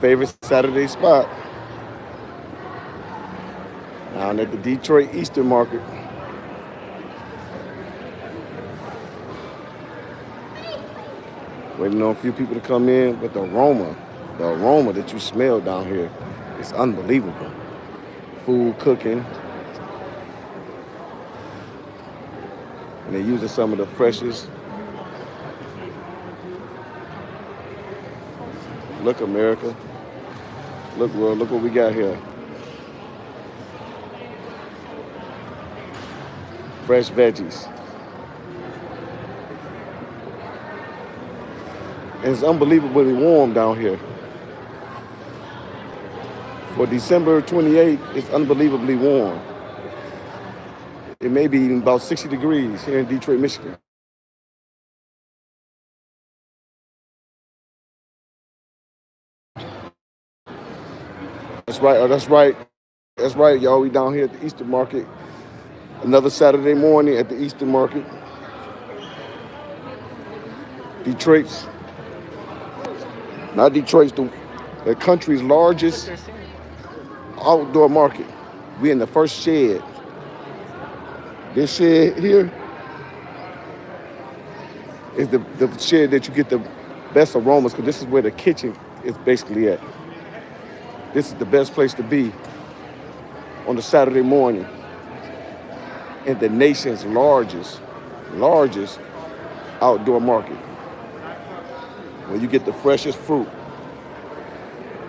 favorite Saturday spot down at the Detroit Eastern Market. Waiting on a few people to come in, but the aroma that you smell down here is unbelievable. Food cooking, and they're using some of the freshest. Look, America. Look, world. Look what we got here. Fresh veggies. And it's unbelievably warm down here. For December 28th, it's unbelievably warm. It may be about 60 degrees here in Detroit, Michigan. That's right. That's right. That's right, y'all. We down here at the Eastern Market. Another Saturday morning at the Eastern Market. Detroit's, not Detroit's, the country's largest outdoor market. We in the first shed. This shed here is the shed that you get the best aromas, because this is where the kitchen is basically at. This is the best place to be on a Saturday morning in the nation's largest outdoor market, where you get the freshest fruit,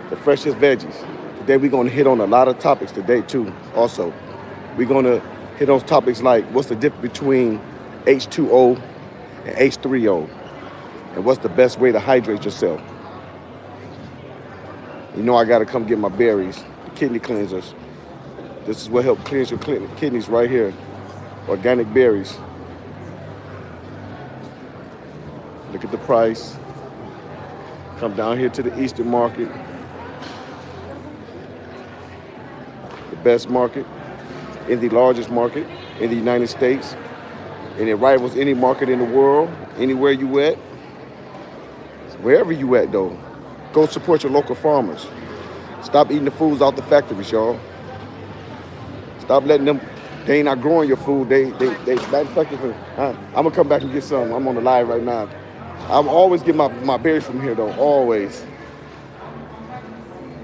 the freshest veggies. Today we're gonna hit on a lot of topics today too. Also, we're gonna hit on topics like what's the difference between H2O and H3O, and what's the best way to hydrate yourself. You know I gotta come get my berries, the kidney cleansers. This is what helps cleanse your kidneys right here. Organic berries. Look at the price. Come down here to the Eastern Market. The best market, in the largest market in the United States. And it rivals any market in the world, anywhere you at. Wherever you at though, go support your local farmers. Stop eating the foods out the factories, y'all. Stop letting them, they ain't not growing your food. They manufacture. I'm gonna come back and get some. I'm on the live right now. I'm always get my berries from here though, always.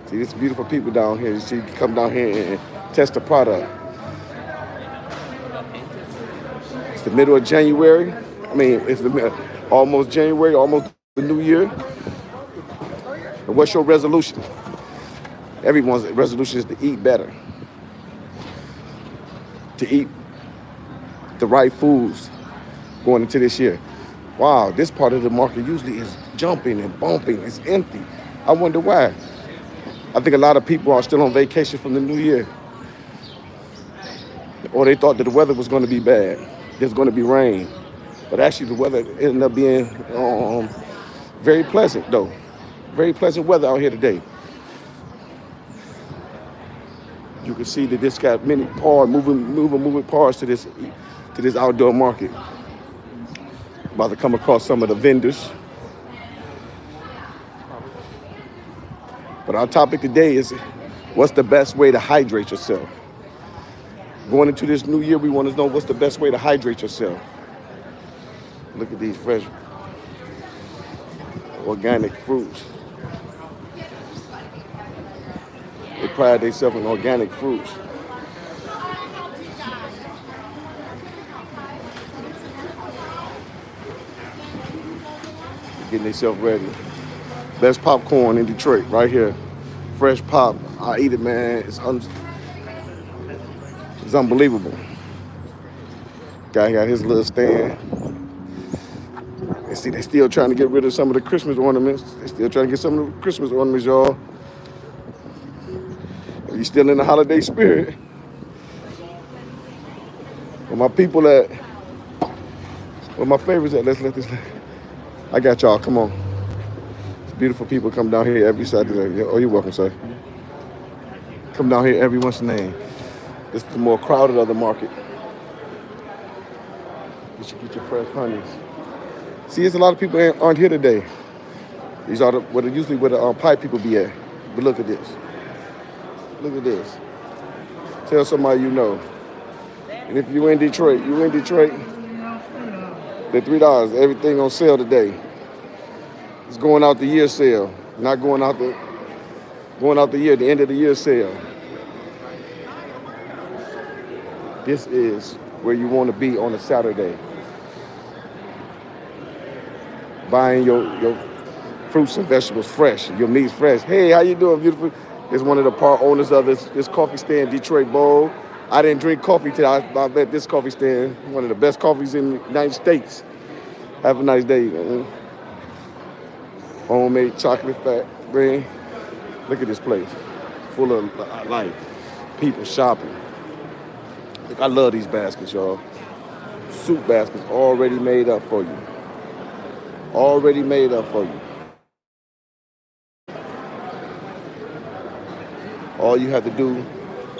See, this beautiful people down here. You see, you can come down here and test the product. It's the middle of January. I mean, it's almost January, almost the new year. And what's your resolution? Everyone's resolution is to eat better. To eat the right foods going into this year. Wow, this part of the market usually is jumping and bumping. It's empty. I wonder why. I think a lot of people are still on vacation from the new year. Or they thought that the weather was going to be bad. There's going to be rain. But actually the weather ended up being very pleasant though. Very pleasant weather out here today. You can see that this got many cars moving cars to this outdoor market. About to come across some of the vendors. But our topic today is what's the best way to hydrate yourself? Going into this new year, we want to know what's the best way to hydrate yourself. Look at these fresh organic fruits. They pride themselves in organic fruits. Getting themselves ready. Best popcorn in Detroit, right here. Fresh pop. I eat it, man. It's unbelievable. Guy got his little stand. And see, they still trying to get rid of some of the Christmas ornaments. They still trying to get some of the Christmas ornaments, y'all. You still in the holiday spirit. Where my people at? Where my favorites at? Let's let this. I got y'all. Come on. It's beautiful people come down here every Saturday. Oh, you're welcome, sir. Come down here every once in a while. This is the more crowded of the market. You should get your fresh honeys. See, there's a lot of people aren't here today. These are usually where the pipe people be at. But look at this. Look at this. Tell somebody you know. And if you in Detroit, they're $3. Everything on sale today. It's going out the year sale. Not going out the year, the end of the year sale. This is where you want to be on a Saturday. Buying your fruits and vegetables fresh, your meats fresh. Hey, how you doing, beautiful? It's one of the part owners of this coffee stand, Detroit Bowl. I didn't drink coffee today. I bet this coffee stand, one of the best coffees in the United States. Have a nice day. Homemade chocolate fat green. Look at this place, full of life. People shopping. Look, I love these baskets, y'all. Soup baskets already made up for you. Already made up for you. All you have to do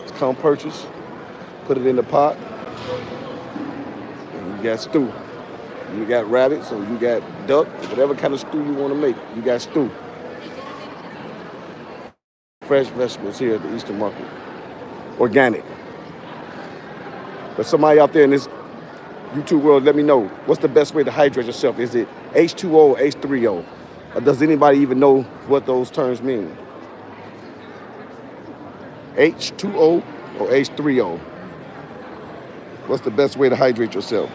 is come purchase, put it in the pot, and you got stew. You got rabbit, so you got duck, whatever kind of stew you want to make, you got stew. Fresh vegetables here at the Eastern Market. Organic. But somebody out there in this YouTube world, let me know, what's the best way to hydrate yourself? Is it H2O or H3O? Or does anybody even know what those terms mean? H2O or H3O? What's the best way to hydrate yourself?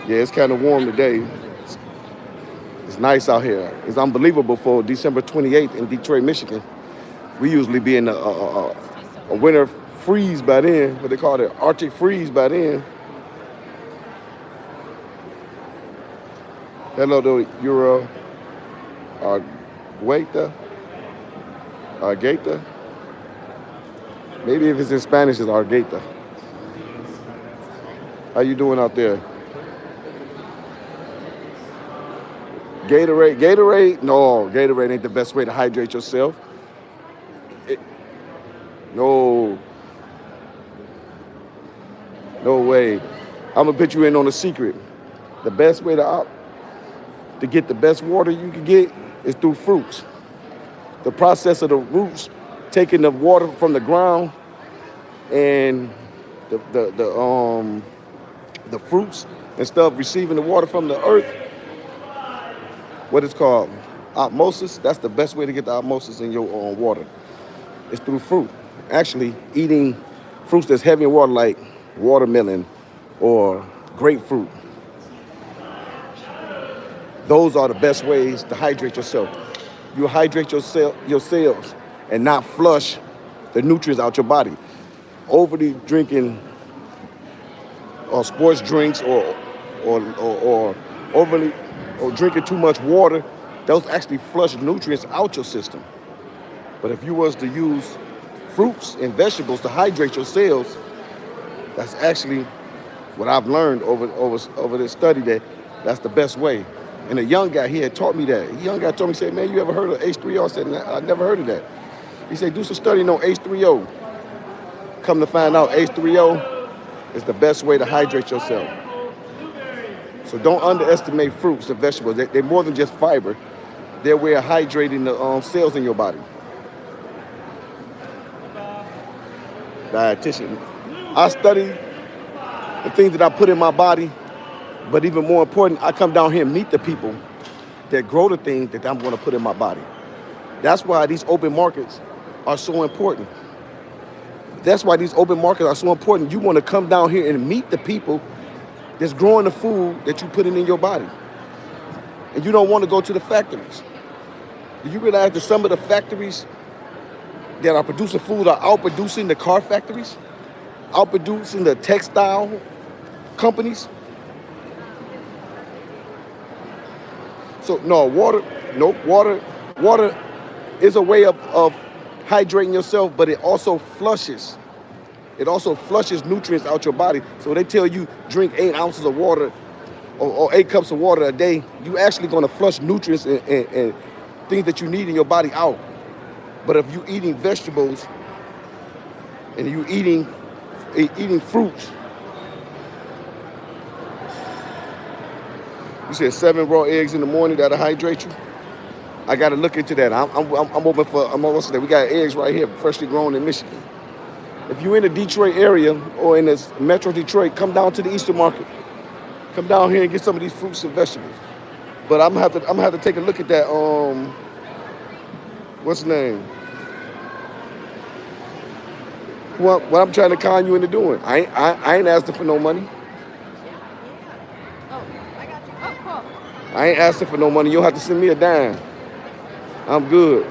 Yeah, it's kind of warm today. It's nice out here. It's unbelievable for December 28th in Detroit, Michigan. We usually be in a winter freeze by then, what they call it, Arctic freeze by then. Hello to Euro Argata. Maybe if it's in Spanish, it's Argata. How you doing out there? Gatorade? No, Gatorade ain't the best way to hydrate yourself. No way. I'm gonna put you in on a secret. The best way to get the best water you can get is through fruits. The process of the roots taking the water from the ground and the fruits and stuff receiving the water from the earth. What it's called, osmosis. That's the best way to get the osmosis in your water. It's through fruit. Actually, eating fruits that's heavy in water, like watermelon or grapefruit. Those are the best ways to hydrate yourself. You hydrate your cells and not flush the nutrients out your body. Overly drinking sports drinks or drinking too much water, those actually flush nutrients out your system. But if you was to use fruits and vegetables to hydrate your cells, that's actually what I've learned over this study, that's the best way. And a young guy here taught me that. A young guy told me, said, man, you ever heard of H3O? I said, I never heard of that. He said, do some studying on H3O. Come to find out, H3O is the best way to hydrate yourself. So don't underestimate fruits and vegetables. They're more than just fiber. They're a way of hydrating the cells in your body. Dietitian. I study the things that I put in my body, but even more important, I come down here and meet the people that grow the things that I'm going to put in my body. That's why these open markets are so important. That's why these open markets are so important. You want to come down here and meet the people that's growing the food that you're putting in your body. And you don't want to go to the factories. Do you realize that some of the factories that are producing food are outproducing the car factories? Outproducing the textile companies? So no, water is a way of hydrating yourself, but it also flushes. It also flushes nutrients out your body. So they tell you drink 8 ounces of water or 8 cups of water a day. You actually gonna flush nutrients and things that you need in your body out. But if you eating vegetables and you eating fruits, You said 7 raw eggs in the morning that'll hydrate you. I got to look into that. I'm open for. I'm open for that. We got eggs right here, freshly grown in Michigan. If you're in the Detroit area or in this Metro Detroit, come down to the Eastern Market. Come down here and get some of these fruits and vegetables. But I'm gonna have to take a look at that. What's the name? What I'm trying to con you into doing. I ain't asking for no money. I ain't asking for no money. You don't have to send me a dime. I'm good.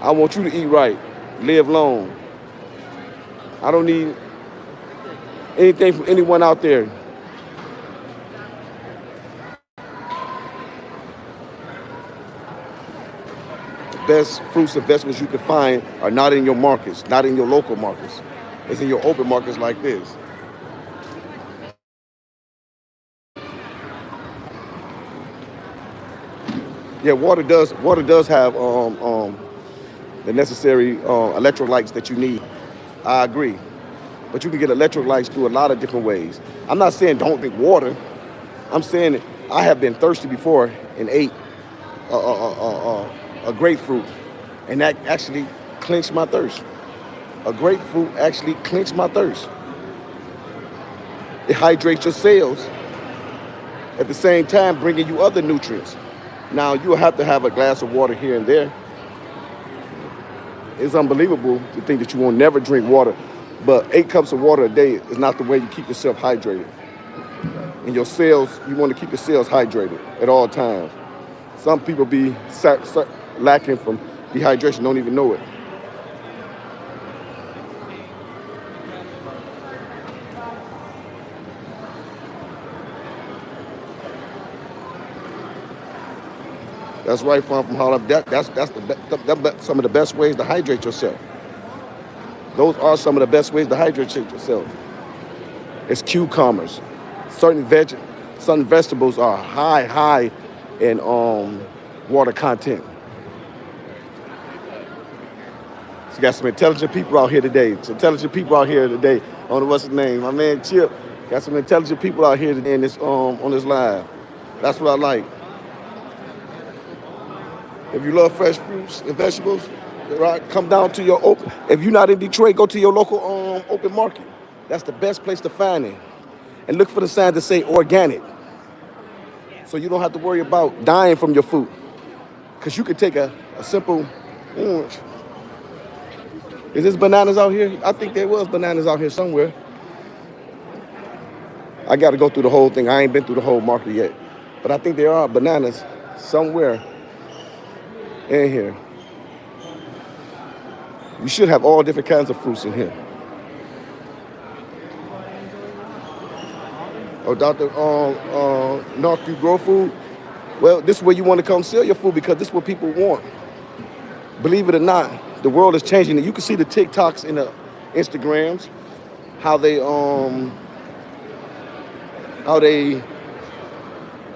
I want you to eat right, live long. I don't need anything from anyone out there. The best fruits and vegetables you can find are not in your markets, not in your local markets. It's in your open markets like this. Yeah, water does have the necessary electrolytes that you need. I agree. But you can get electrolytes through a lot of different ways. I'm not saying don't drink water. I'm saying that I have been thirsty before and ate a grapefruit, and that actually quenched my thirst. A grapefruit actually quenched my thirst. It hydrates your cells at the same time, bringing you other nutrients. Now, you'll have to have a glass of water here and there. It's unbelievable to think that you won't never drink water, but 8 cups of water a day is not the way you keep yourself hydrated. And your cells, you want to keep your cells hydrated at all times. Some people be lacking from dehydration, don't even know it. That's right, from Harlem. Some of the best ways to hydrate yourself. Those are some of the best ways to hydrate yourself. It's cucumbers. Certain vegetables are high in water content. So you got some intelligent people out here today. Some intelligent people out here today. I don't know what's his name. My man Chip. Got some intelligent people out here today in this on this live. That's what I like. If you love fresh fruits and vegetables, right, come down to your open. If you're not in Detroit, go to your local open market. That's the best place to find it. And look for the sign that say organic. So you don't have to worry about dying from your food. Because you could take a simple orange. Is this bananas out here? I think there was bananas out here somewhere. I got to go through the whole thing. I ain't been through the whole market yet. But I think there are bananas somewhere in here. You should have all different kinds of fruits in here. Oh, Dr. North, you grow food? Well, this is where you want to come sell your food because this is what people want. Believe it or not, the world is changing. You can see the TikToks and the Instagrams, how they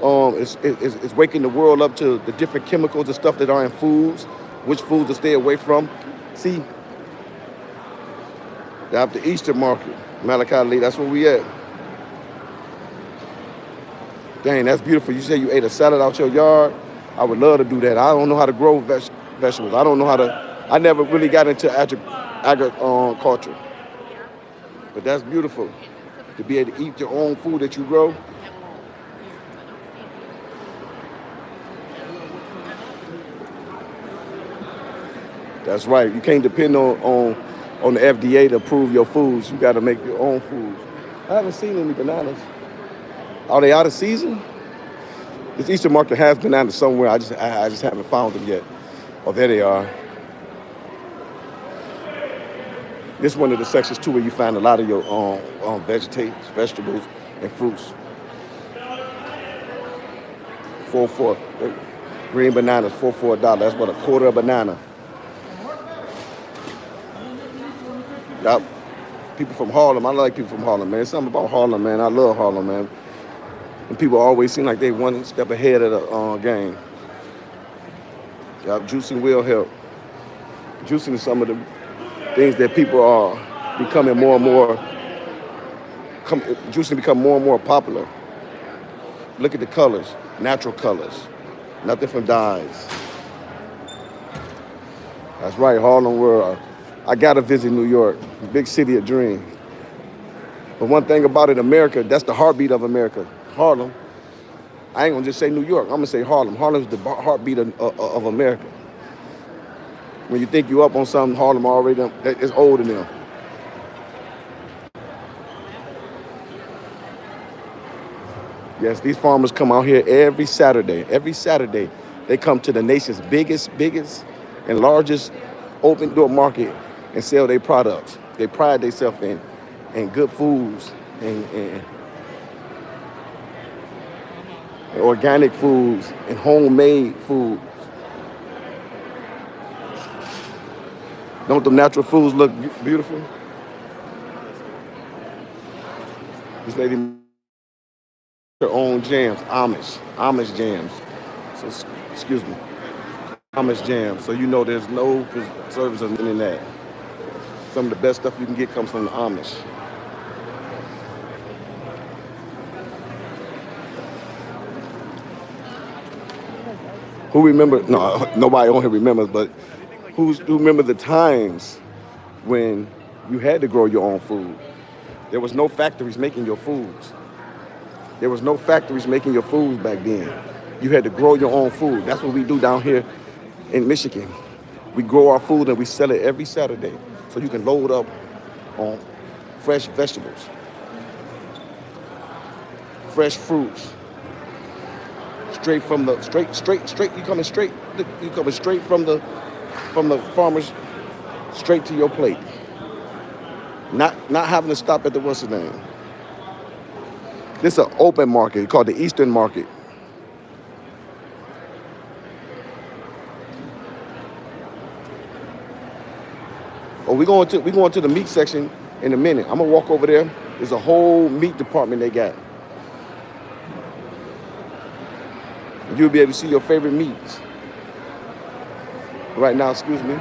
is waking the world up to the different chemicals and stuff that are in foods, which foods to stay away from. See, out the Eastern Market, Malachi Lee, that's where we at. Dang, that's beautiful. You said you ate a salad out your yard. I would love to do that. I don't know how to grow vegetables. I don't know how to. I never really got into agriculture. But that's beautiful to be able to eat your own food that you grow. That's right. You can't depend on the FDA to approve your foods. You got to make your own foods. I haven't seen any bananas. Are they out of season? This Eastern market has bananas somewhere. I just haven't found them yet. Oh, there they are. This is one of the sections too where you find a lot of your vegetables and fruits. 4 green bananas, $4. That's what, a quarter of a banana. Yup. People from Harlem. I like people from Harlem, man. There's something about Harlem, man. I love Harlem, man. And people always seem like they one step ahead of the game. Yup. Juicing will help. Juicing is some of the things that people are becoming more and more. Juicing become more and more popular. Look at the colors, natural colors, nothing from dyes. That's right, Harlem World. I gotta visit New York, big city of dreams. But one thing about it, America, that's the heartbeat of America. Harlem. I ain't gonna just say New York. I'm gonna say Harlem. Harlem's the heartbeat of America. When you think you up on something, Harlem already it's old in them. Yes, these farmers come out here every Saturday. Every Saturday, they come to the nation's biggest and largest open door market and sell their products. They pride themselves in good foods and organic foods and homemade food. Don't the natural foods look beautiful? This lady her own jams, Amish jams. So excuse me, Amish jams. So you know there's no preservatives in that. Some of the best stuff you can get comes from the Amish. Who remember? No, nobody on here remembers, but who remember the times when you had to grow your own food? There was no factories making your foods. There was no factories making your foods back then. You had to grow your own food. That's what we do down here in Michigan. We grow our food and we sell it every Saturday. So you can load up on fresh vegetables, fresh fruits, straight from the straight. You coming straight from the farmers straight to your plate. Not having to stop at the what's the name. This is an open market called the Eastern Market. Oh, we're going to the meat section in a minute. I'm gonna walk over there. There's a whole meat department they got. You'll be able to see your favorite meats. Right now, excuse me.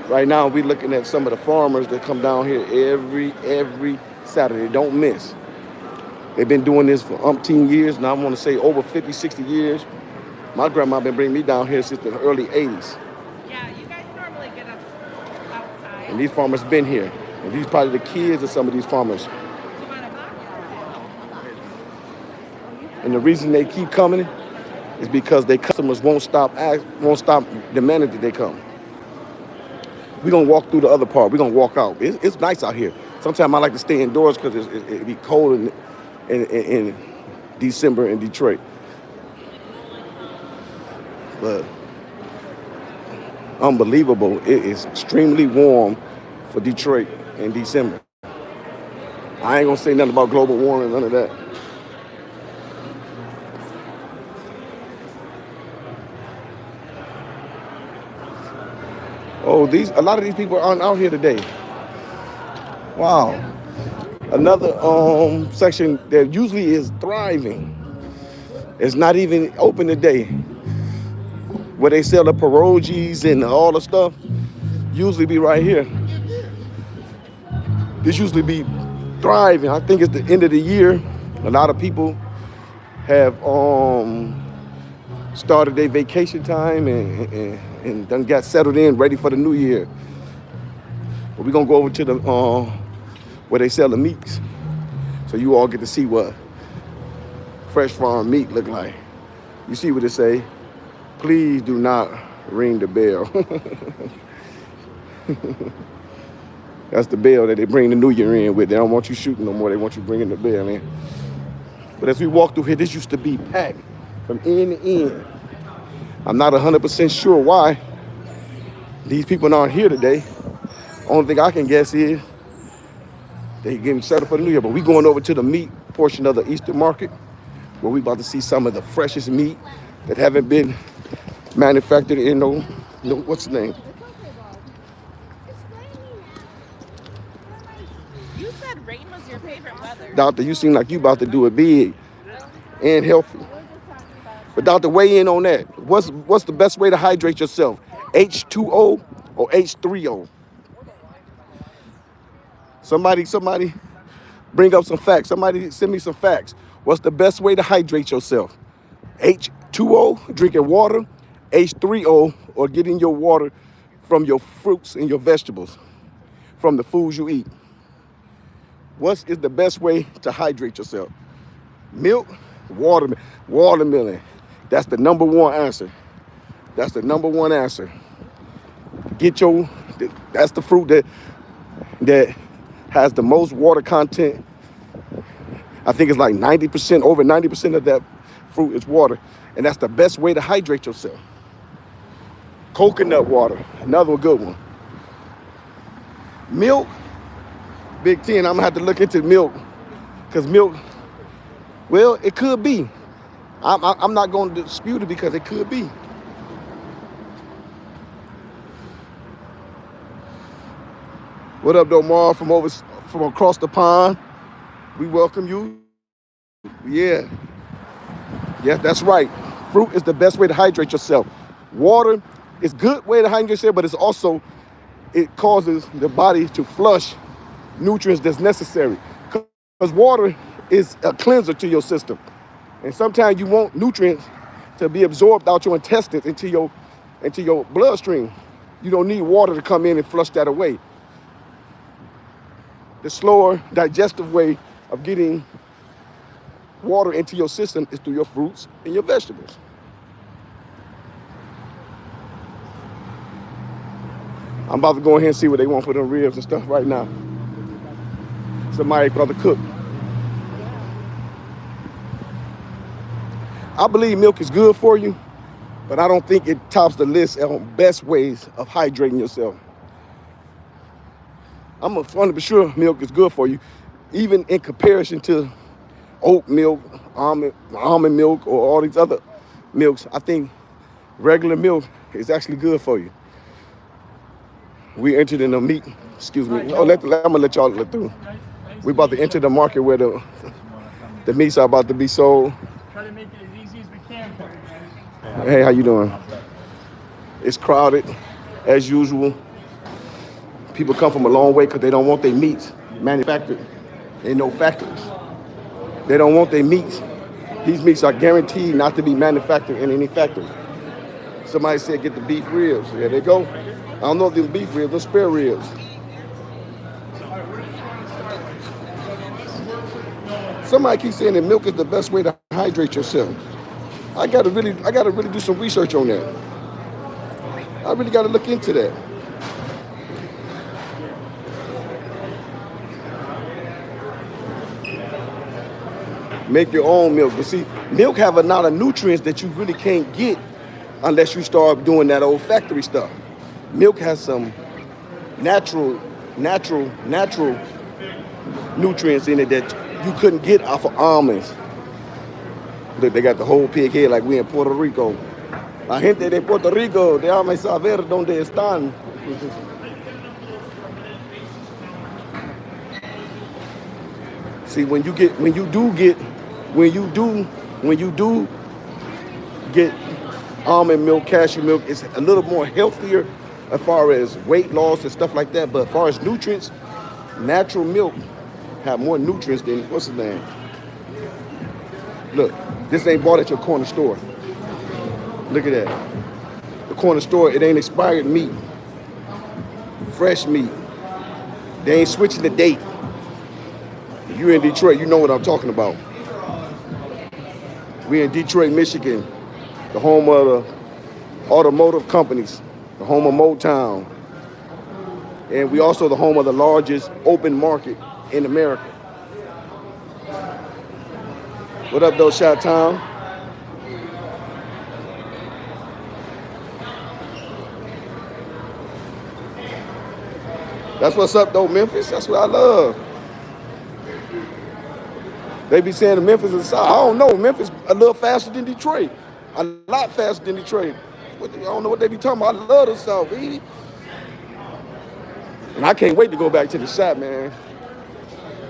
Right now, we're looking at some of the farmers that come down here every Saturday. Don't miss. They've been doing this for umpteen years. Now I want to say over 50, 60 years. My grandma been bringing me down here since the early 80s. Yeah, you guys normally get us outside. And these farmers been here. And these probably the kids of some of these farmers. And the reason they keep coming is because their customers won't stop demanding that they come. We're gonna walk through the other part. We're gonna walk out. It's nice out here. Sometimes I like to stay indoors because it be cold in December in Detroit. But unbelievable. It is extremely warm for Detroit in December. I ain't gonna say nothing about global warming, none of that. Oh, a lot of these people aren't out here today. Wow. Another section that usually is thriving. It's not even open today. Where they sell the pierogies and all the stuff. Usually be right here. This usually be thriving. I think it's the end of the year. A lot of people have started their vacation time and done got settled in, ready for the new year. But we're gonna go over to the where they sell the meats, so you all get to see what fresh farm meat look like. You see what it say? Please do not ring the bell. That's the bell that they bring the new year in with. They don't want you shooting no more. They want you bringing the bell in. But as we walk through here, this used to be packed from end to end. I'm not 100% sure why these people aren't here today. Only thing I can guess is they getting settled for the new year. But we going over to the meat portion of the Eastern Market, where we about to see some of the freshest meat that haven't been manufactured in no what's the name? You said rain was your favorite weather. Doctor, you seem like you about to do it big and healthy. But doctor, weigh in on that. What's the best way to hydrate yourself? H2O or H3O? Somebody bring up some facts. Somebody send me some facts. What's the best way to hydrate yourself? H2O, drinking water, H3O, or getting your water from your fruits and your vegetables, from the foods you eat. What is the best way to hydrate yourself? Milk, watermelon. That's the number one answer. That's the number one answer. Get your, that's the fruit that has the most water content. I think it's like 90%, over 90% of that fruit is water. And that's the best way to hydrate yourself. Coconut water, another good one. Milk, Big Ten, I'm gonna have to look into milk. Because milk, well, it could be. I'm not gonna dispute it because it could be. What up, though, Mar, from across the pond? We welcome you. Yeah. Yes, that's right. Fruit is the best way to hydrate yourself. Water is a good way to hydrate yourself, but it causes the body to flush nutrients that's necessary. Because water is a cleanser to your system. And sometimes you want nutrients to be absorbed out your intestines into your bloodstream. You don't need water to come in and flush that away. The slower digestive way of getting water into your system is through your fruits and your vegetables. I'm about to go ahead and see what they want for them ribs and stuff right now. Somebody brother cook. I believe milk is good for you, but I don't think it tops the list of best ways of hydrating yourself. I'm 100% sure milk is good for you, even in comparison to oat milk, almond milk, or all these other milks. I think regular milk is actually good for you. We entered in the meat, excuse me. I'm gonna let y'all look through. We about to enter the market where the meats are about to be sold. Try to make it as easy as we can for you guys. Hey, how you doing? It's crowded, as usual. People come from a long way because they don't want their meats manufactured in no factories. They don't want their meats. These meats are guaranteed not to be manufactured in any factory. Somebody said get the beef ribs. There they go. I don't know if they're beef ribs, they're spare ribs. Somebody keeps saying that milk is the best way to hydrate yourself. I gotta really do some research on that. I really gotta look into that. Make your own milk. But see, milk have a lot of nutrients that you really can't get unless you start doing that old factory stuff. Milk has some natural nutrients in it that you couldn't get off of almonds. Look, they got the whole pig head like we in Puerto Rico. La gente de Puerto Rico, déjame saber dónde están. See, when you do get almond milk, cashew milk, it's a little more healthier as far as weight loss and stuff like that. But as far as nutrients, natural milk have more nutrients than, what's his name? Look, this ain't bought at your corner store. Look at that. The corner store, it ain't expired meat. Fresh meat. They ain't switching the date. If you're in Detroit, you know what I'm talking about. We're in Detroit, Michigan, the home of the automotive companies, the home of Motown. And we also the home of the largest open market in America. What up, though, Chi-Town? That's what's up, though, Memphis. That's what I love. They be saying that Memphis is south. I don't know. Memphis a little faster than Detroit. A lot faster than Detroit. I don't know what they be talking about. I love the South, baby. And I can't wait to go back to the shop, man.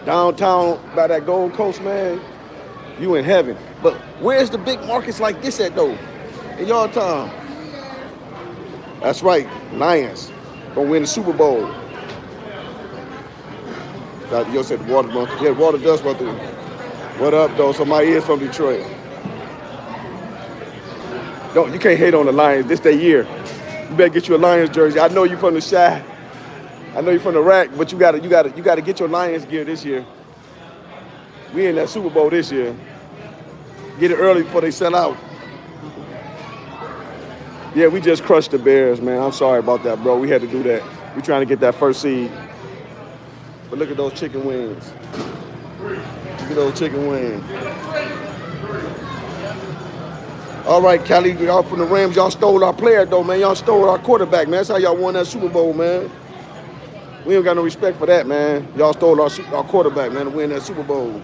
Downtown by that Gold Coast, man. You in heaven. But where's the big markets like this at, though? In your town. That's right. Lions gonna win the Super Bowl. You said the water run. Yeah, water does run through. What up, though? So my ears from Detroit. Don't you can't hate on the Lions. This their year. You better get you a Lions jersey. I know you from the Shy. I know you from the rack, but you gotta get your Lions gear this year. We in that Super Bowl this year. Get it early before they sell out. Yeah, we just crushed the Bears, man. I'm sorry about that, bro. We had to do that. We trying to get that first seed. But look at those chicken wings. Look at those chicken wings. All right, Cali, y'all from the Rams, y'all stole our player, though, man. Y'all stole our quarterback, man. That's how y'all won that Super Bowl, man. We ain't got no respect for that, man. Y'all stole our quarterback, man, to win that Super Bowl.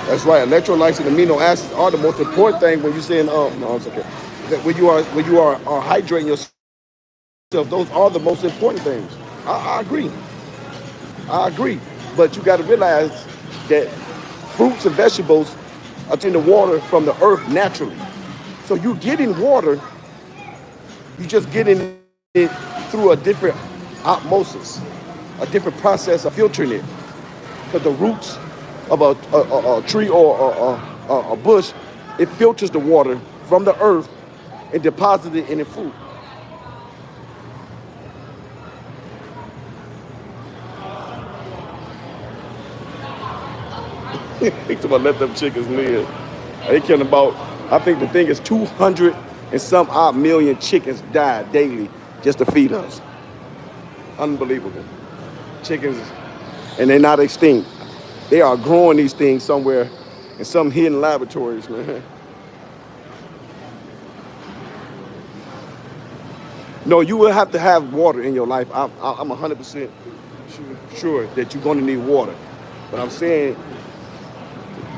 That's right. Electrolytes and amino acids are the most important thing when you're saying, no, it's okay. That when you are hydrating yourself, those are the most important things. I agree. I agree. But you got to realize that fruits and vegetables are taking the water from the earth naturally. So you're getting water, you just getting it through a different osmosis, a different process of filtering it. Because the roots of a tree or a bush, it filters the water from the earth and deposits it in the fruit. Think about let them chickens live. They killing about, I think the thing is 200 and some odd million chickens die daily just to feed us. Unbelievable. Chickens, and they're not extinct. They are growing these things somewhere in some hidden laboratories, man. No, you will have to have water in your life. I'm 100% sure that you're going to need water. But I'm saying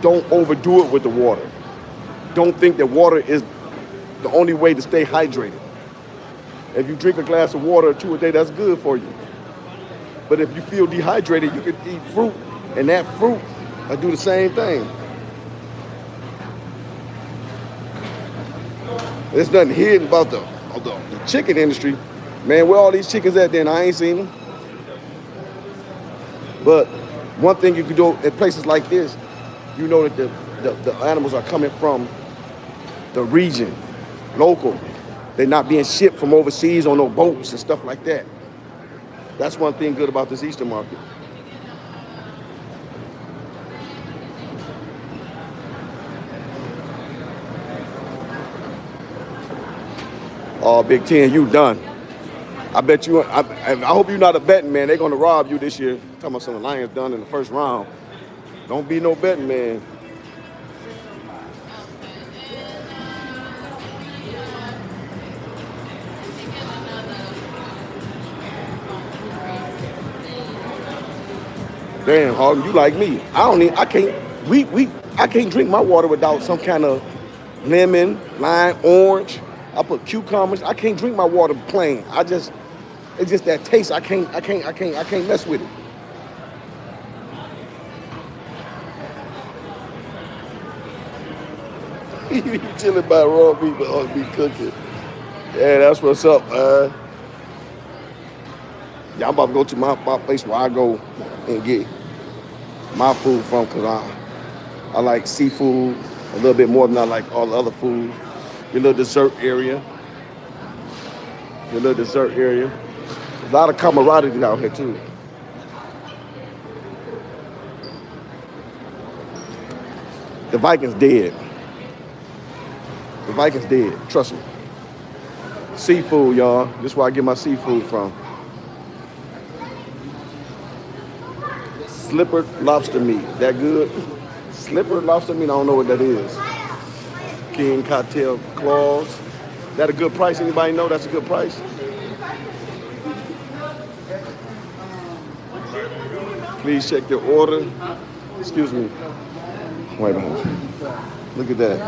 don't overdo it with the water. Don't think that water is the only way to stay hydrated. If you drink a glass of water or two a day, that's good for you. But if you feel dehydrated, you can eat fruit, and that fruit will do the same thing. There's nothing hidden about the chicken industry. Man, where all these chickens at then? I ain't seen them. But one thing you can do at places like this, you know that the animals are coming from the region, local. They're not being shipped from overseas on no boats and stuff like that. That's one thing good about this Easter market. Oh, Big Ten, you done. I bet you, I hope you're not a betting man. They're going to rob you this year. Talking about some Lions done in the first round. Don't be no betting man. Damn, Harden, you like me. I can't drink my water without some kind of lemon, lime, orange. I put cucumbers. I can't drink my water plain. It's just that taste. I can't mess with it. You chilling by raw meat, but ought to be cooking. Yeah, that's what's up, man. Yeah, I'm about to go to my place where I go and get my food from, because I like seafood a little bit more than I like all the other food. Your little dessert area. A lot of camaraderie out here too. The Vikings dead. The Vikings dead. Trust me. Seafood, y'all. This is where I get my seafood from. Slippered lobster meat. That good? Slippered lobster meat? I don't know what that is. King cocktail claws. That a good price? Anybody know that's a good price? Please check your order. Excuse me. Wait a minute. Look at that.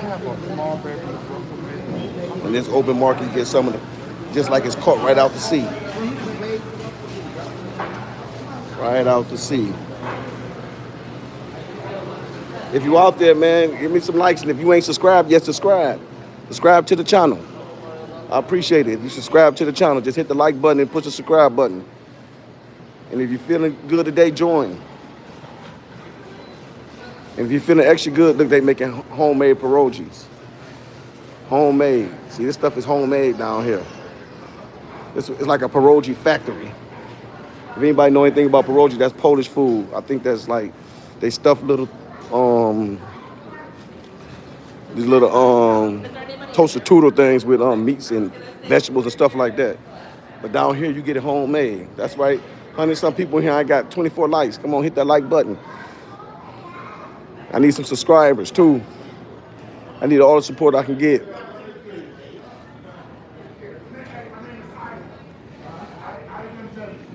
In this open market, you get some of it, just like it's caught right out the sea. Right out the sea. If you out there, man, give me some likes. And if you ain't subscribed yet, subscribe. Subscribe to the channel. I appreciate it. If you subscribe to the channel, just hit the like button and push the subscribe button. And if you're feeling good today, join. And if you're feeling extra good, look, they making homemade pierogies. Homemade. See, this stuff is homemade down here. It's like a pierogi factory. If anybody know anything about pierogi, that's Polish food. I think that's like, they stuff little, these little toasted turtle things with meats and vegetables and stuff like that. But down here, you get it homemade. That's right. 100-some people here, I got 24 likes. Come on, hit that like button. I need some subscribers too. I need all the support I can get.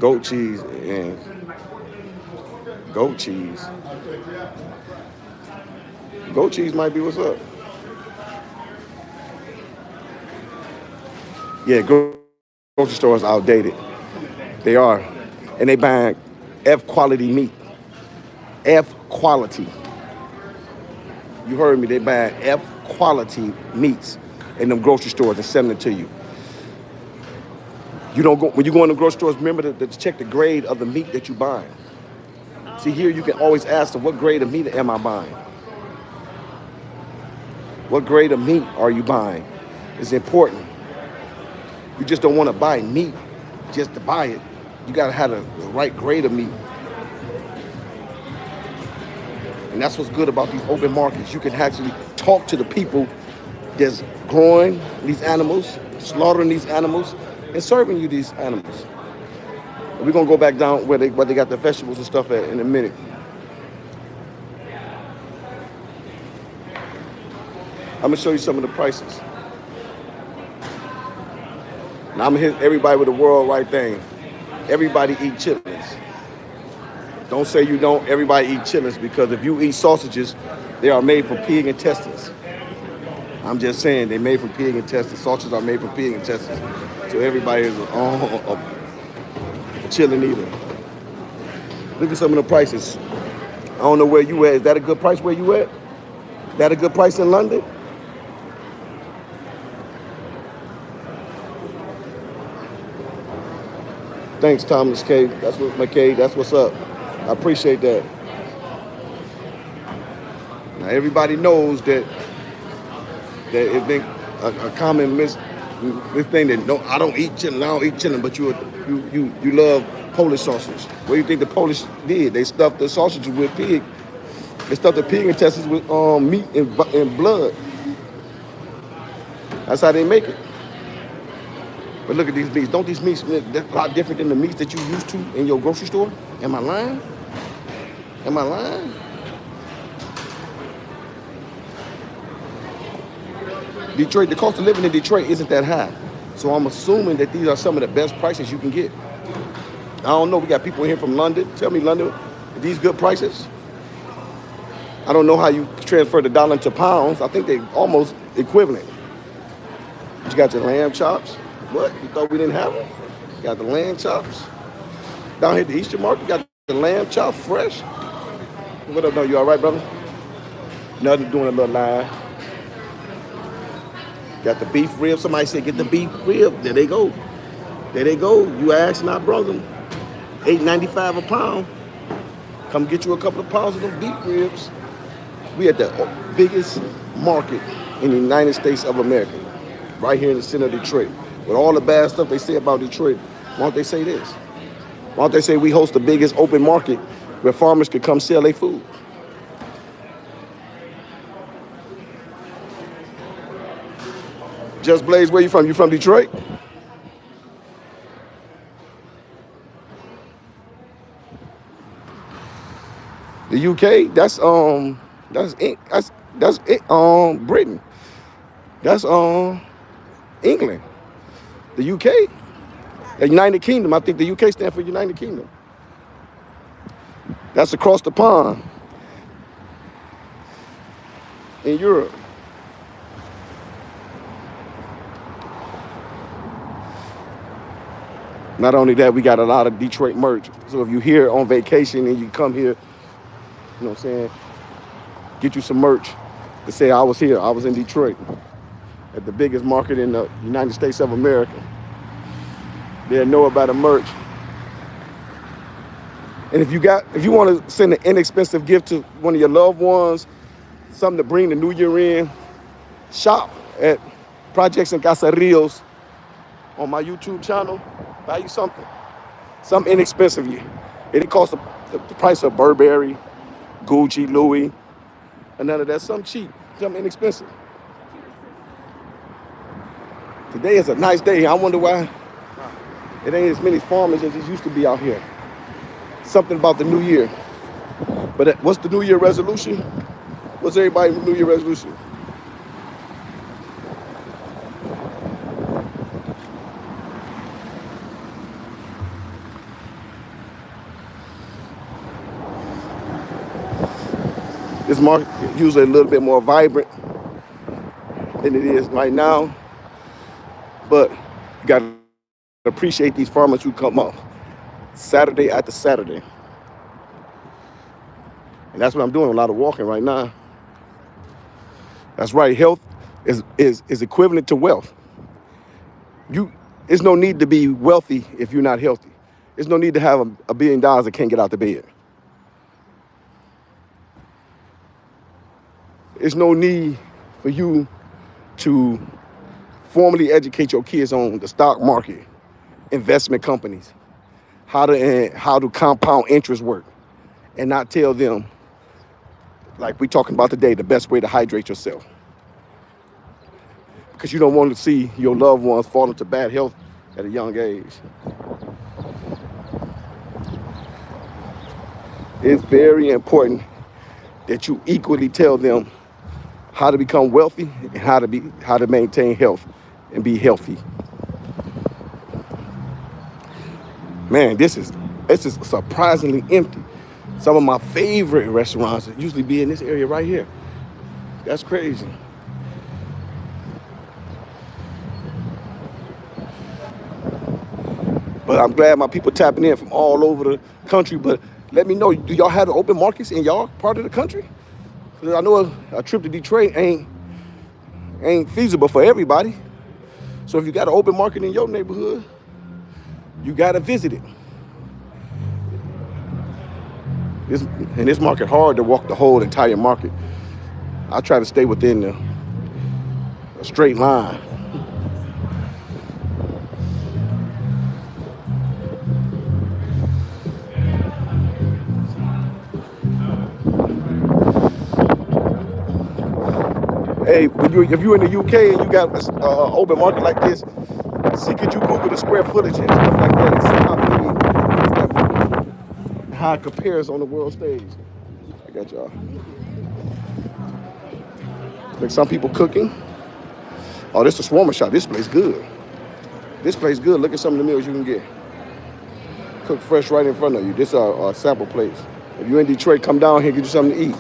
Goat cheese and goat cheese. Goat cheese might be what's up. Yeah, grocery stores outdated. They are. And they buying F quality meat. F quality. You heard me, they buying F quality meats in them grocery stores and selling it to you. You don't go, when you go in the grocery stores, remember to check the grade of the meat that you buying. See, here you can always ask them, what grade of meat am I buying? What grade of meat are you buying? It's important. You just don't want to buy meat just to buy it. You got to have the right grade of meat. And that's what's good about these open markets. You can actually talk to the people that's growing these animals, slaughtering these animals, and serving you these animals. And we're going to go back down where they got the vegetables and stuff at in a minute. I'm going to show you some of the prices. Now I'm going to hit everybody with the worldwide thing. Everybody eat chitlins. Don't say you don't. Everybody eat chitlins, because if you eat sausages, they are made from pig intestines. I'm just saying, they're made from pig intestines. Sausages are made from pig intestines. So everybody is a chitlin eater. Look at some of the prices. I don't know where you at. Is that a good price where you at? That a good price in London? Thanks, Thomas K. That's what McKay. That's what's up. I appreciate that. Now everybody knows that it's been a common this thing that no, I don't eat chitlin. I don't eat chitlin, but you love Polish sausage. What do you think the Polish did? They stuffed the sausages with pig. They stuffed the pig intestines with meat and blood. That's how they make it. But look at these meats. Don't these meats look a lot different than the meats that you used to in your grocery store? Am I lying? Am I lying? Detroit, the cost of living in Detroit isn't that high. So I'm assuming that these are some of the best prices you can get. I don't know. We got people here from London. Tell me, London, are these good prices? I don't know how you transfer the dollar into pounds. I think they're almost equivalent. You got your lamb chops. What? You thought we didn't have them? You got the lamb chops. Down here at the Eastern Market, you got the lamb chops fresh. What up, no? You all right, brother? Nothing, doing a little line. Got the beef rib. Somebody said, get the beef rib. There they go. There they go. You asked and I brought them. $8.95 a pound. Come get you a couple of pounds of them beef ribs. We at the biggest market in the United States of America. Right here in the center of Detroit. With all the bad stuff they say about Detroit, why don't they say this? Why don't they say we host the biggest open market where farmers can come sell their food? Just Blaze, where you from? You from Detroit? The UK? That's Britain. That's England. The UK, the United Kingdom. I think the UK stands for United Kingdom. That's across the pond in Europe. Not only that, we got a lot of Detroit merch. So if you're here on vacation and you come here, you know what I'm saying, get you some merch to say I was here, I was in Detroit. at the biggest market in the United States of America. They'll know about the merch. And if you want to send an inexpensive gift to one of your loved ones, something to bring the new year in, shop at Projects and Caseríos on my YouTube channel. Buy you something inexpensive. It costs the price of Burberry, Gucci, Louis, and none of that. Something cheap, something inexpensive. Today is a nice day. I wonder why it ain't as many farmers as it used to be out here. Something about the new year. But what's the new year resolution? What's everybody's new year resolution? This market is usually a little bit more vibrant than it is right now. But you got to appreciate these farmers who come up Saturday after Saturday. And that's what I'm doing, a lot of walking right now. That's right, health is equivalent to wealth. There's no need to be wealthy if you're not healthy. There's no need to have $1 billion that can't get out the bed. There's no need for you to formally educate your kids on the stock market, investment companies, how to compound interest work, and not tell them, like we're talking about today, the best way to hydrate yourself. Because you don't want to see your loved ones fall into bad health at a young age. It's very important that you equally tell them how to become wealthy and how to maintain health and be healthy. Man, this is surprisingly empty. Some of my favorite restaurants usually be in this area right here. That's crazy. But I'm glad my people tapping in from all over the country. But let me know, do y'all have the open markets in y'all part of the country? Because I know a trip to Detroit ain't feasible for everybody. So if you got an open market in your neighborhood, you got to visit it. In this market, hard to walk the whole entire market. I try to stay within a straight line. Hey, if you're in the UK and you got an open market like this, see, could you Google the square footage and stuff like that and see how it compares on the world stage? I got y'all. Like some people cooking. Oh, this is a shawarma shop. This place good. This place good. Look at some of the meals you can get. Cooked fresh right in front of you. This is a sample place. If you're in Detroit, come down here and get you something to eat.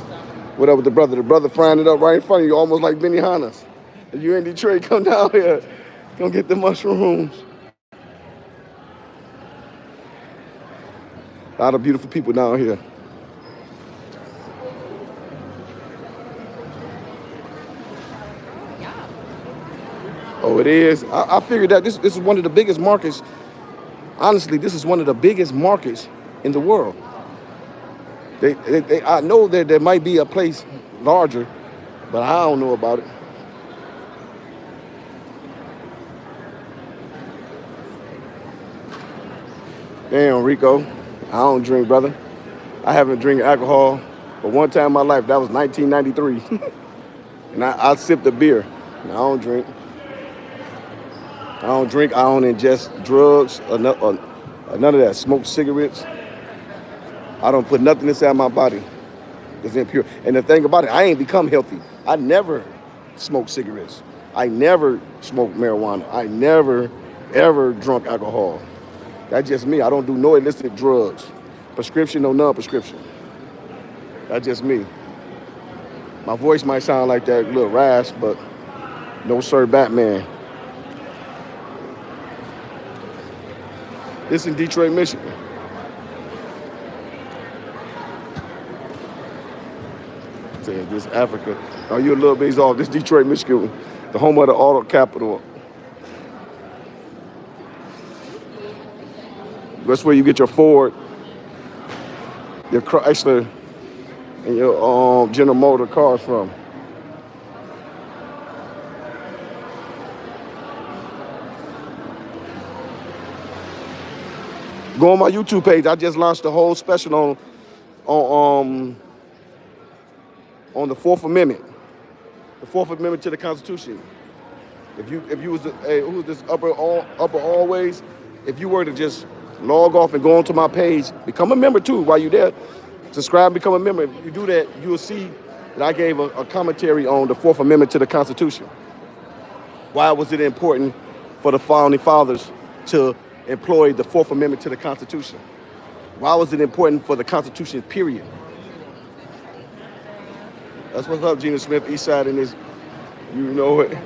What up with the brother? The brother frying it up right in front of you, almost like Benihana's. If you're in Detroit, come down here. Come get the mushrooms. A lot of beautiful people down here. Oh, it is? I figured that this is one of the biggest markets. Honestly, this is one of the biggest markets in the world. I know that there might be a place larger, but I don't know about it. Damn, Rico, I don't drink, brother. I haven't drank alcohol but one time in my life. That was 1993. And I sipped a beer. I don't drink. I don't ingest drugs or none of that. Smoke cigarettes. I don't put nothing inside my body that's impure. And the thing about it, I ain't become healthy. I never smoked cigarettes. I never smoked marijuana. I never, ever drunk alcohol. That's just me. I don't do no illicit drugs. Prescription or non-prescription. That's just me. My voice might sound like that little rasp, but no sir, Batman. This in Detroit, Michigan. This Africa. Oh, you're a little bit off. This Detroit, Michigan. the home of the auto capital. That's where you get your Ford, your Chrysler, and your General Motor cars from. Go on my YouTube page. I just launched a whole special on on the Fourth Amendment, the Fourth Amendment to the Constitution. If you was who's this upper always, if you were to just log off and go onto my page, become a member too while you're there. Subscribe, become a member. If you do that, you will see that I gave a commentary on the Fourth Amendment to the Constitution. Why was it important for the founding fathers to employ the Fourth Amendment to the Constitution? Why was it important for the Constitution, period? That's what's up, Gina Smith, East Side in this, you know it.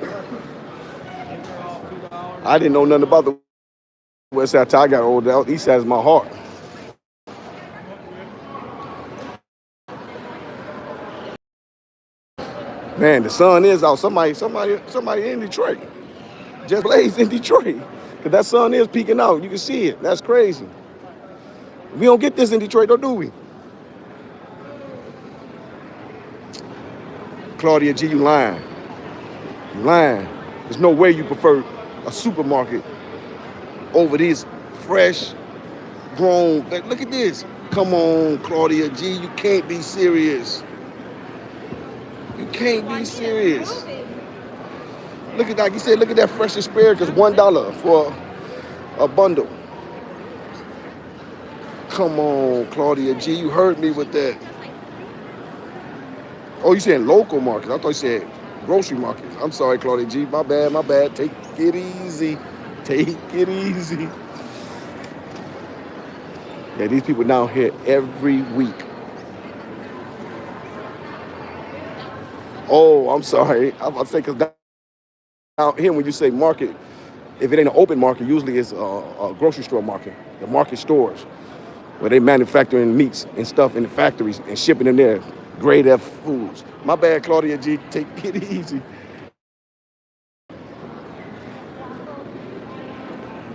I didn't know nothing about the West Side till I got older. East Side is my heart. Man, the sun is out. Somebody in Detroit. Just Blaze in Detroit. Because that sun is peeking out. You can see it. That's crazy. We don't get this in Detroit, though, do we? Claudia G, you lying. You lying. There's no way you prefer a supermarket over these fresh, grown. Look at this. Come on, Claudia G, you can't be serious. You can't be serious. Look at that. You said, look at that fresh asparagus, $1 for a bundle. Come on, Claudia G, you heard me with that. Oh, you saying local markets? I thought you said grocery markets. I'm sorry, Claudia G. My bad. Take it easy. Take it easy. Yeah, these people down here every week. Oh, I'm sorry. I'm about to say, because down here when you say market, if it ain't an open market, usually it's a grocery store market. The market stores, where they manufacturing meats and stuff in the factories and shipping them there. Grade F foods. My bad, Claudia G. Take it easy.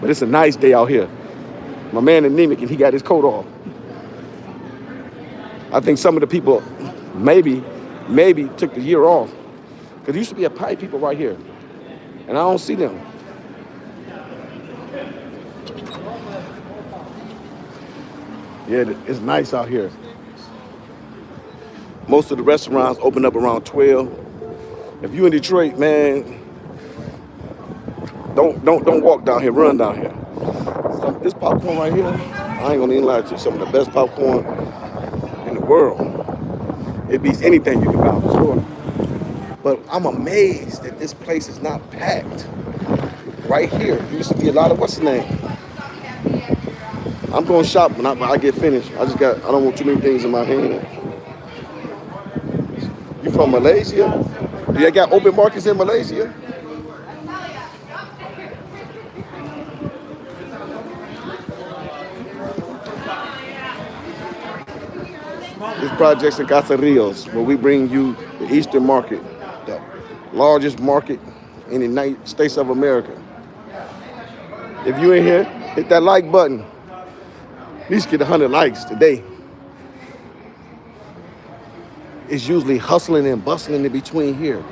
But it's a nice day out here. My man anemic, and he got his coat off. I think some of the people maybe took the year off. Because there used to be a pie people right here. And I don't see them. Yeah, it's nice out here. Most of the restaurants open up around 12. If you in Detroit, man, don't walk down here, run down here. This popcorn right here, I ain't gonna even lie to you, some of the best popcorn in the world. It beats anything you can buy at the store. But I'm amazed that this place is not packed. Right here, there used to be a lot of, what's the name? I'm going to shop when I get finished. I don't want too many things in my hand. You from Malaysia? Do they got open markets in Malaysia? This project's in Caseríos, where we bring you the Eastern market, the largest market in the United States of America. If you in here, hit that like button. At least get 100 likes today. It's usually hustling and bustling in between here.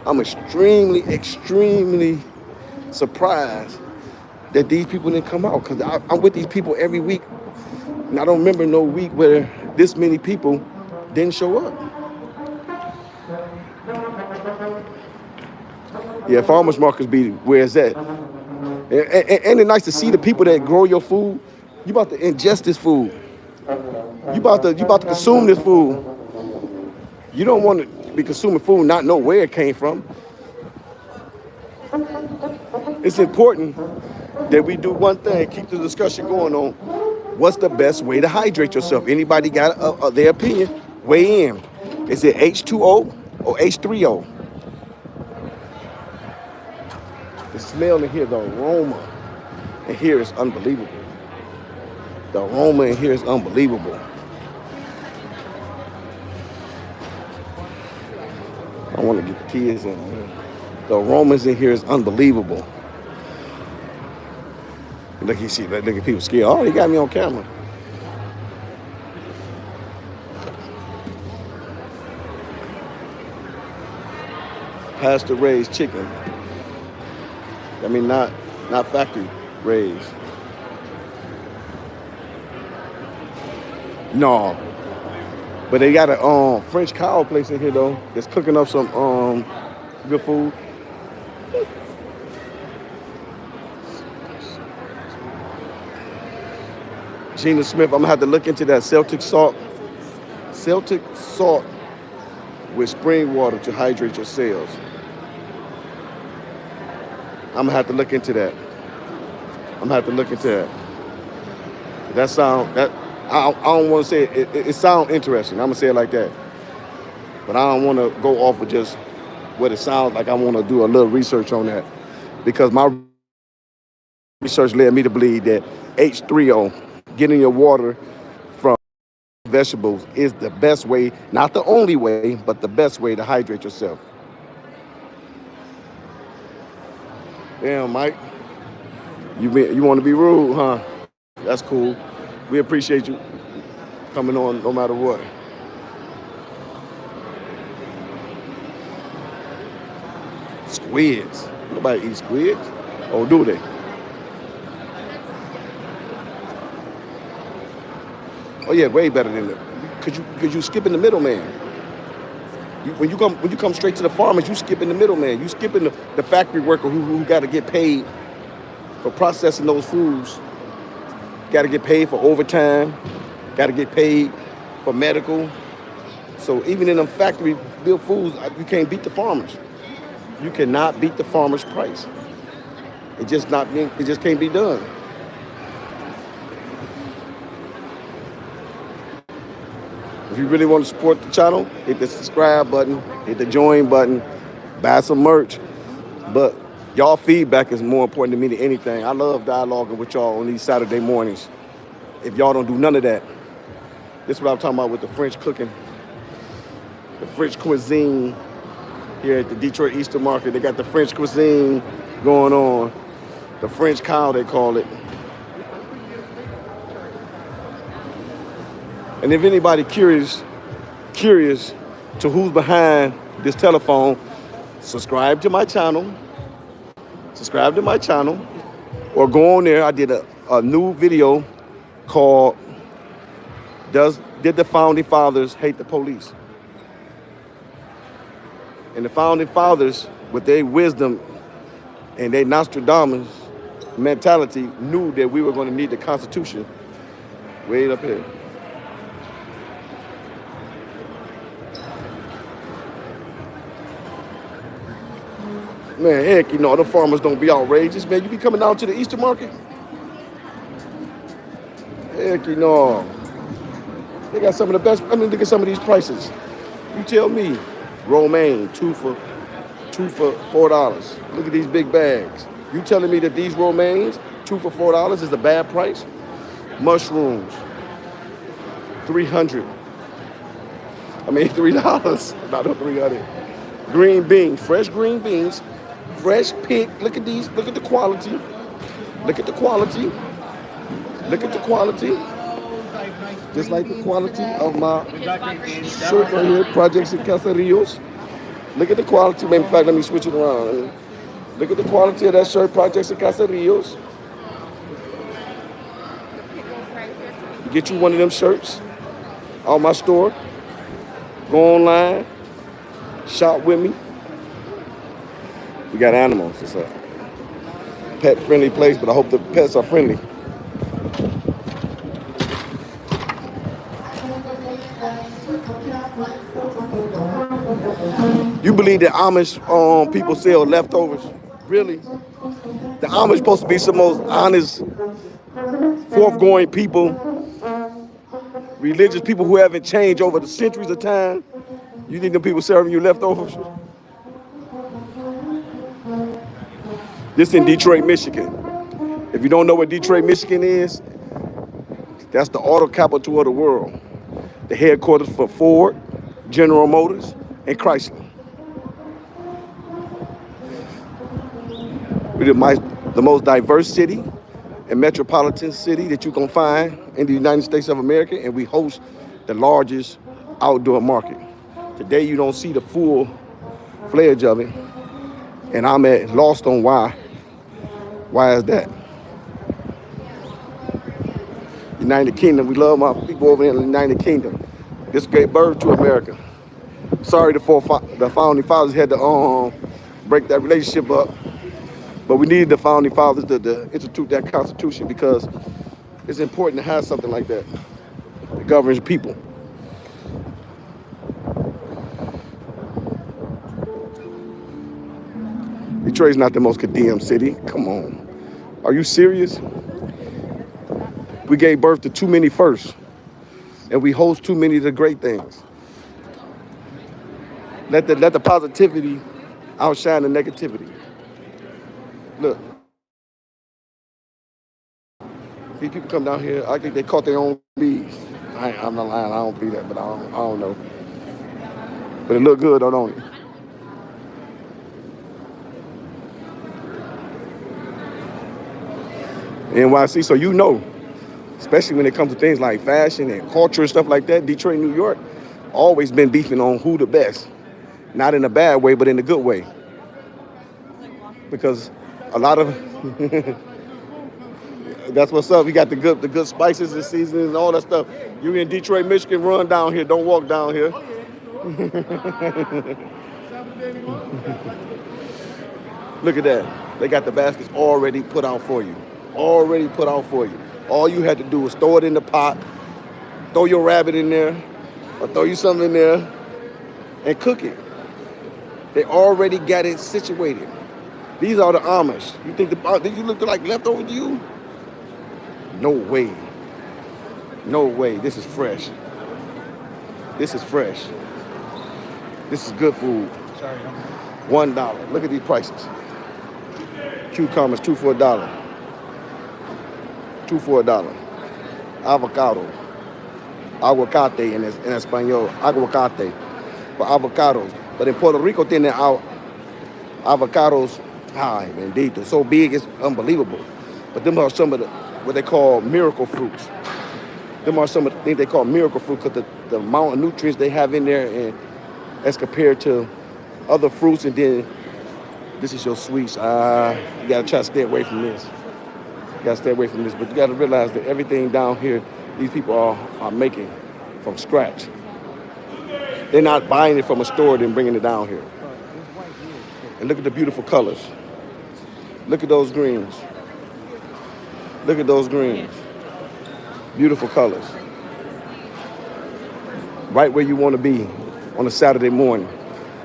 I'm extremely surprised that these people didn't come out, because I'm with these people every week, and I don't remember no week where this many people didn't show up. Yeah, farmers markets be where it's at. And it's nice to see the people that grow your food. You about to ingest this food. You about to consume this food. You don't want to be consuming food and not know where it came from. It's important that we do one thing, keep the discussion going on. What's the best way to hydrate yourself? Anybody got their opinion? Weigh in. Is it H2O or H3O? The smell in here, the aroma in here is unbelievable. The aroma in here is unbelievable. I want to get the kids in here. The aromas in here is unbelievable. Look, you see, look at people scared. Oh, he got me on camera. Pasture raised chicken. I mean, not factory raised. No, but they got a French cow place in here though that's cooking up some good food. Gina Smith, I'm gonna have to look into that Celtic salt. Celtic salt with spring water to hydrate your cells. I'm gonna have to look into that. I'm gonna have to look into that. I don't want to say it. It sounds interesting. I'm gonna say it like that. But I don't want to go off of just what it sounds like. I want to do a little research on that because my research led me to believe that H3O, getting your water from vegetables, is the best way, not the only way, but the best way to hydrate yourself. Damn, Mike, you want to be rude, huh? That's cool. We appreciate you coming on no matter what. Squids. Nobody eats squids. Oh, do they? Oh yeah, way better than that. Cause you skipping the middleman. When you come straight to the farmers, you skipping the middleman. You skipping the factory worker who got to get paid for processing those foods. Got to get paid for overtime. Got to get paid for medical. So even in them factory built foods, you can't beat the farmers. You cannot beat the farmer's price. It just can't be done. If you really want to support the channel, hit the subscribe button, hit the join button, buy some merch. But y'all feedback is more important to me than anything. I love dialoguing with y'all on these Saturday mornings. If y'all don't do none of that, this is what I'm talking about with the French cooking, the French cuisine here at the Detroit Easter Market. They got the French cuisine going on, the French cow they call it. And if anybody curious to who's behind this telephone, subscribe to my channel. Subscribe to my channel. Or go on there. I did a new video called Did the Founding Fathers Hate the Police? And the Founding Fathers, with their wisdom and their Nostradamus mentality, knew that we were going to need the Constitution way up here. Man, heck, the farmers don't be outrageous, man. You be coming out to the Easter market? Heck, They got some of the best. I mean, look at some of these prices. You tell me. Romaine, two for $4. Look at these big bags. You telling me that these romaines, 2 for $4 is a bad price? Mushrooms, $300. I mean, $3, not no 300. Green beans, fresh green beans. Fresh pick. Look at these. Look at the quality. Look at the quality. Look at the quality. Just like the quality of my shirt right here, Projects in Caserillos. Look at the quality. In fact, let me switch it around. Look at the quality of that shirt, Projects in Caserillos. Get you one of them shirts on my store. Go online. Shop with me. We got animals. It's a pet-friendly place, but I hope the pets are friendly. You believe that Amish people sell leftovers? Really? The Amish supposed to be some most honest, forthgoing people, religious people who haven't changed over the centuries of time. You think them people serving you leftovers? This in Detroit, Michigan. If you don't know what Detroit, Michigan is, that's the auto capital of the world. The headquarters for Ford, General Motors, and Chrysler. the most diverse city and metropolitan city that you can find in the United States of America, and we host the largest outdoor market. Today you don't see the full fledged of it, and I'm at lost on why. Why is that? United Kingdom, we love my people over in the United Kingdom. This gave birth to America. Sorry the founding fathers had to break that relationship up, but we needed the founding fathers to institute that constitution because it's important to have something like that that governs people. Detroit's not the most condemned city. Come on. Are you serious? We gave birth to too many firsts, and we host too many of the great things. Let the positivity outshine the negativity. Look, these people come down here. I think they caught their own bees. I'm not lying. I don't believe that, but I don't know. But it look good, don't it? NYC, so you know, especially when it comes to things like fashion and culture and stuff like that, Detroit, New York, always been beefing on who the best. Not in a bad way, but in a good way. Because a lot of that's what's up. We got the good spices and seasonings and all that stuff. You in Detroit, Michigan, run down here. Don't walk down here. Look at that. They got the baskets already put out for you. Already put out for you. All you had to do was throw it in the pot, throw your rabbit in there, or throw you something in there, and cook it. They already got it situated. These are the Amish. You think did you look like leftover to you? No way. No way. This is fresh. This is fresh. This is good food. Sorry. $1. Look at these prices. Cucumbers, 2 for $1. 2 for $1. Avocado. Aguacate en español. Aguacate. For avocados. But in Puerto Rico, tienen avocados, ay, bendito, so big, it's unbelievable. But them are some of the, what they call miracle fruits. Them are some of the things they call miracle fruit because the amount of nutrients they have in there and as compared to other fruits. And then this is your sweets. You gotta try to stay away from this. You gotta stay away from this. But you gotta realize that everything down here, these people are making from scratch. They're not buying it from a store and bringing it down here. And look at the beautiful colors. Look at those greens. Look at those greens. Beautiful colors. Right where you want to be on a Saturday morning.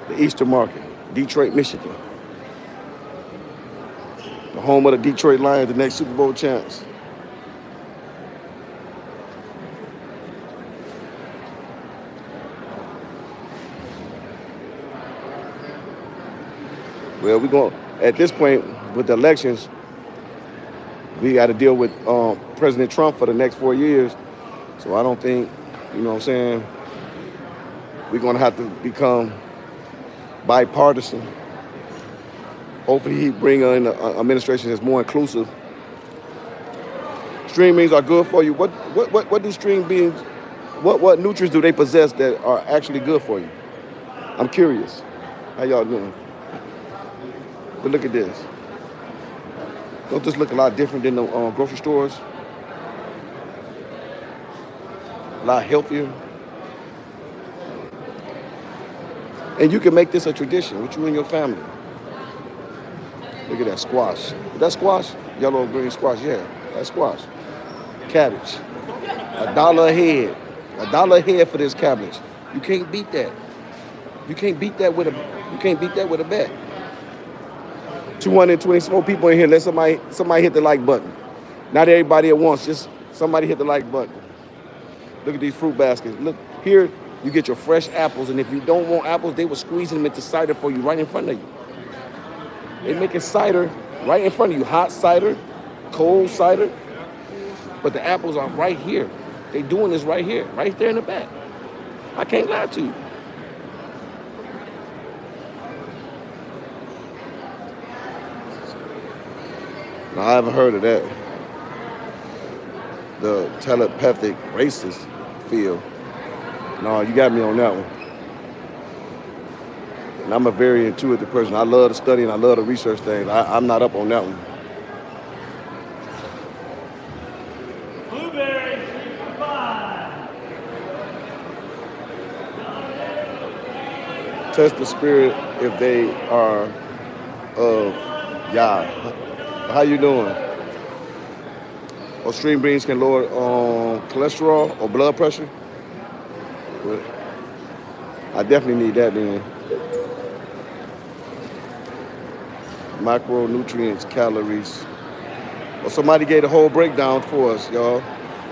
The Easter Market, Detroit, Michigan. The home of the Detroit Lions, the next Super Bowl champs. Well, we're going, at this point, with the elections, we got to deal with President Trump for the next 4 years. So I don't think, you know what I'm saying, we're going to have to become bipartisan. Hopefully he bring in an administration that's more inclusive. String beans are good for you. What do string beans, what nutrients do they possess that are actually good for you? I'm curious. How y'all doing? But look at this. Don't this look a lot different than the grocery stores? A lot healthier. And you can make this a tradition with you and your family. Look at that squash. Is that squash? Yellow green squash, yeah. That's squash. Cabbage. $1 a head. $1 a head for this cabbage. You can't beat that. You can't beat that with a bet. 224 people in here. Let somebody hit the like button. Not everybody at once. Just somebody hit the like button. Look at these fruit baskets. Look here. You get your fresh apples, and if you don't want apples, they will squeeze them into cider for you right in front of you. They making cider right in front of you. Hot cider, cold cider. But the apples are right here. They doing this right here, right there in the back. I can't lie to you. No, I haven't heard of that. The telepathic racist field. No, you got me on that one. And I'm a very intuitive person. I love to study and I love to research things. I'm not up on that one. Blueberry, 3 for 5. Test the spirit if they are of Yah. How you doing? Or string beans can lower cholesterol or blood pressure? Well, I definitely need that then. Macronutrients, calories. Or somebody gave the whole breakdown for us, y'all,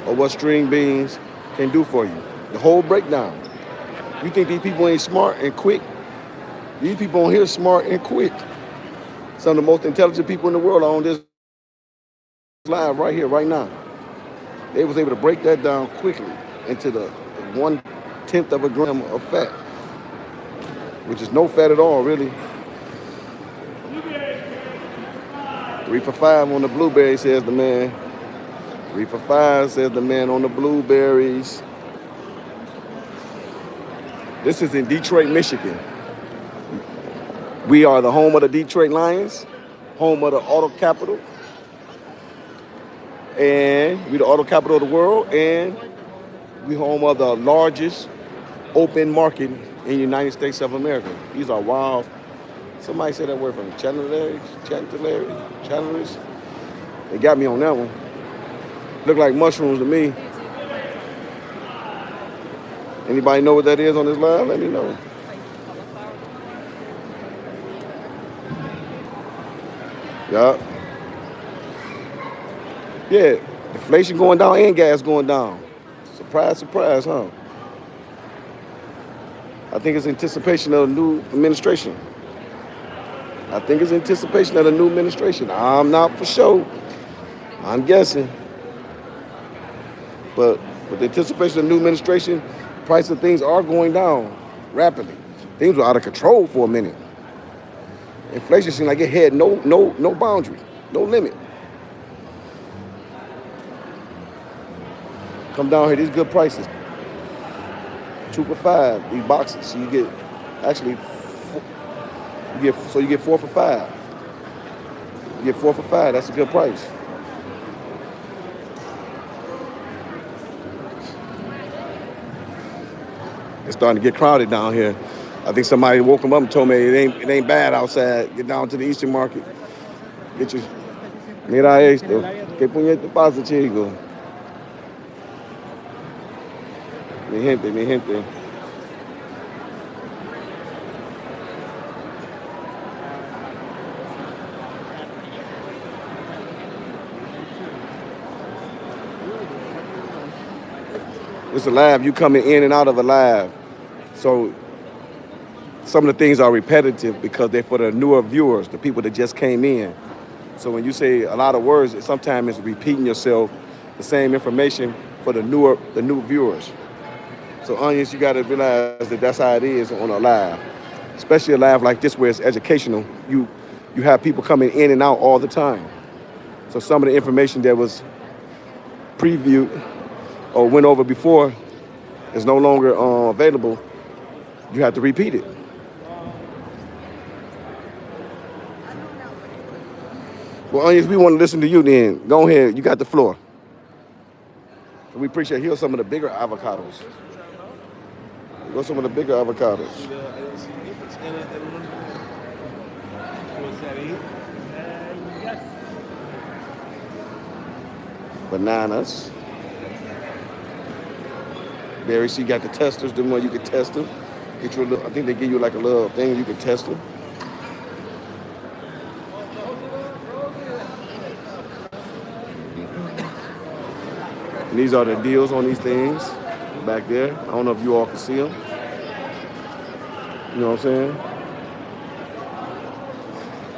of what string beans can do for you. The whole breakdown. You think these people ain't smart and quick? These people on here smart and quick. Some of the most intelligent people in the world are on this live right here, right now. They was able to break that down quickly into the 1/10 of a gram of fat, which is no fat at all, really. 3 for 5 on the blueberry, says the man. 3 for 5, says the man on the blueberries. This is in Detroit, Michigan. We are the home of the Detroit Lions, home of the auto capital, and we the auto capital of the world, and we home of the largest open market in the United States of America. These are wild. Somebody said that word for me. Chanterelles. They got me on that one. Look like mushrooms to me. Anybody know what that is on this live? Let me know. Yeah. Yeah. Inflation going down and gas going down. Surprise, surprise, huh? I think it's anticipation of a new administration. I'm not for sure. I'm guessing. But with the anticipation of the new administration, price of things are going down rapidly. Things were out of control for a minute. Inflation seemed like it had no boundary, no limit. Come down here, these good prices. 2 for 5, these boxes. So you get actually you get 4 for 5. You get 4 for 5, that's a good price. It's starting to get crowded down here. I think somebody woke them up and told me it ain't bad outside. Get down to the Eastern Market. Get your. Mira esto. ¿Qué puñete pasa, chico? Mi gente. It's a live. You coming in and out of a live. So some of the things are repetitive because they're for the newer viewers, the people that just came in. So when you say a lot of words, sometimes it's repeating yourself, the same information for the new viewers. So Onions, you got to realize that that's how it is on a live, especially a live like this where it's educational. You have people coming in and out all the time. So some of the information that was previewed or went over before is no longer available. You have to repeat it. Well, Onions, we want to listen to you then. Go ahead, you got the floor. We appreciate here's some of the bigger avocados. Here's some of the bigger avocados. Yes. Bananas. Berry, so you got the testers, the one you can test them. Get you a little, I think they give you like a little thing you can test them. And these are the deals on these things back there. I don't know if you all can see them. You know what I'm saying?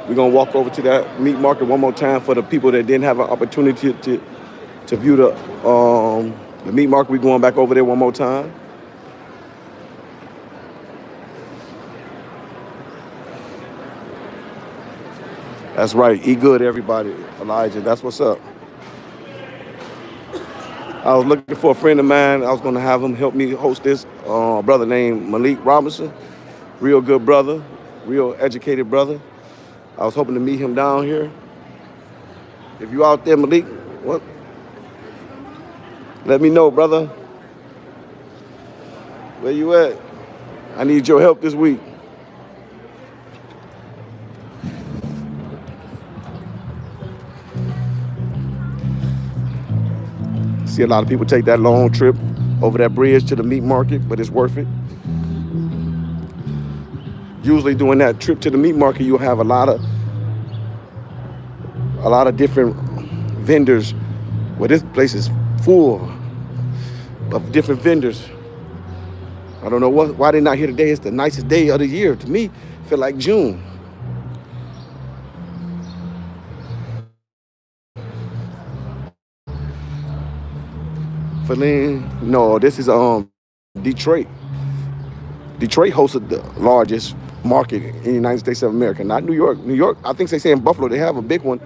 We're going to walk over to that meat market one more time for the people that didn't have an opportunity to view the meat market. We're going back over there one more time. That's right. Eat good, everybody. Elijah, that's what's up. I was looking for a friend of mine. I was going to have him help me host this. Brother named Malik Robinson. Real good brother. Real educated brother. I was hoping to meet him down here. If you out there, Malik, what? Let me know, brother. Where you at? I need your help this week. See a lot of people take that long trip over that bridge to the meat market, but it's worth it. Usually doing that trip to the meat market, you'll have a lot of different vendors. Well, this place is full of different vendors. I don't know why they're not here today. It's the nicest day of the year. To me, I feel like June. No, this is Detroit. Detroit hosted the largest market in the United States of America, not New York. New York, I think they say in Buffalo they have a big one.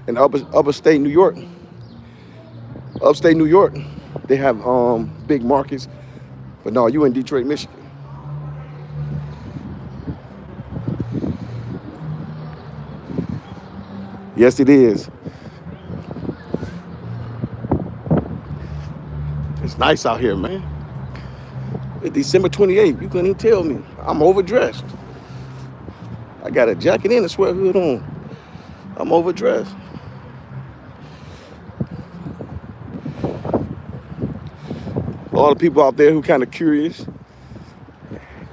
In upstate New York, they have big markets. But no, you in Detroit, Michigan. Yes, it is. It's nice out here, man. It's December 28th. You couldn't even tell me. I'm overdressed. I got a jacket and a sweat hood on. I'm overdressed. All the people out there who kind of curious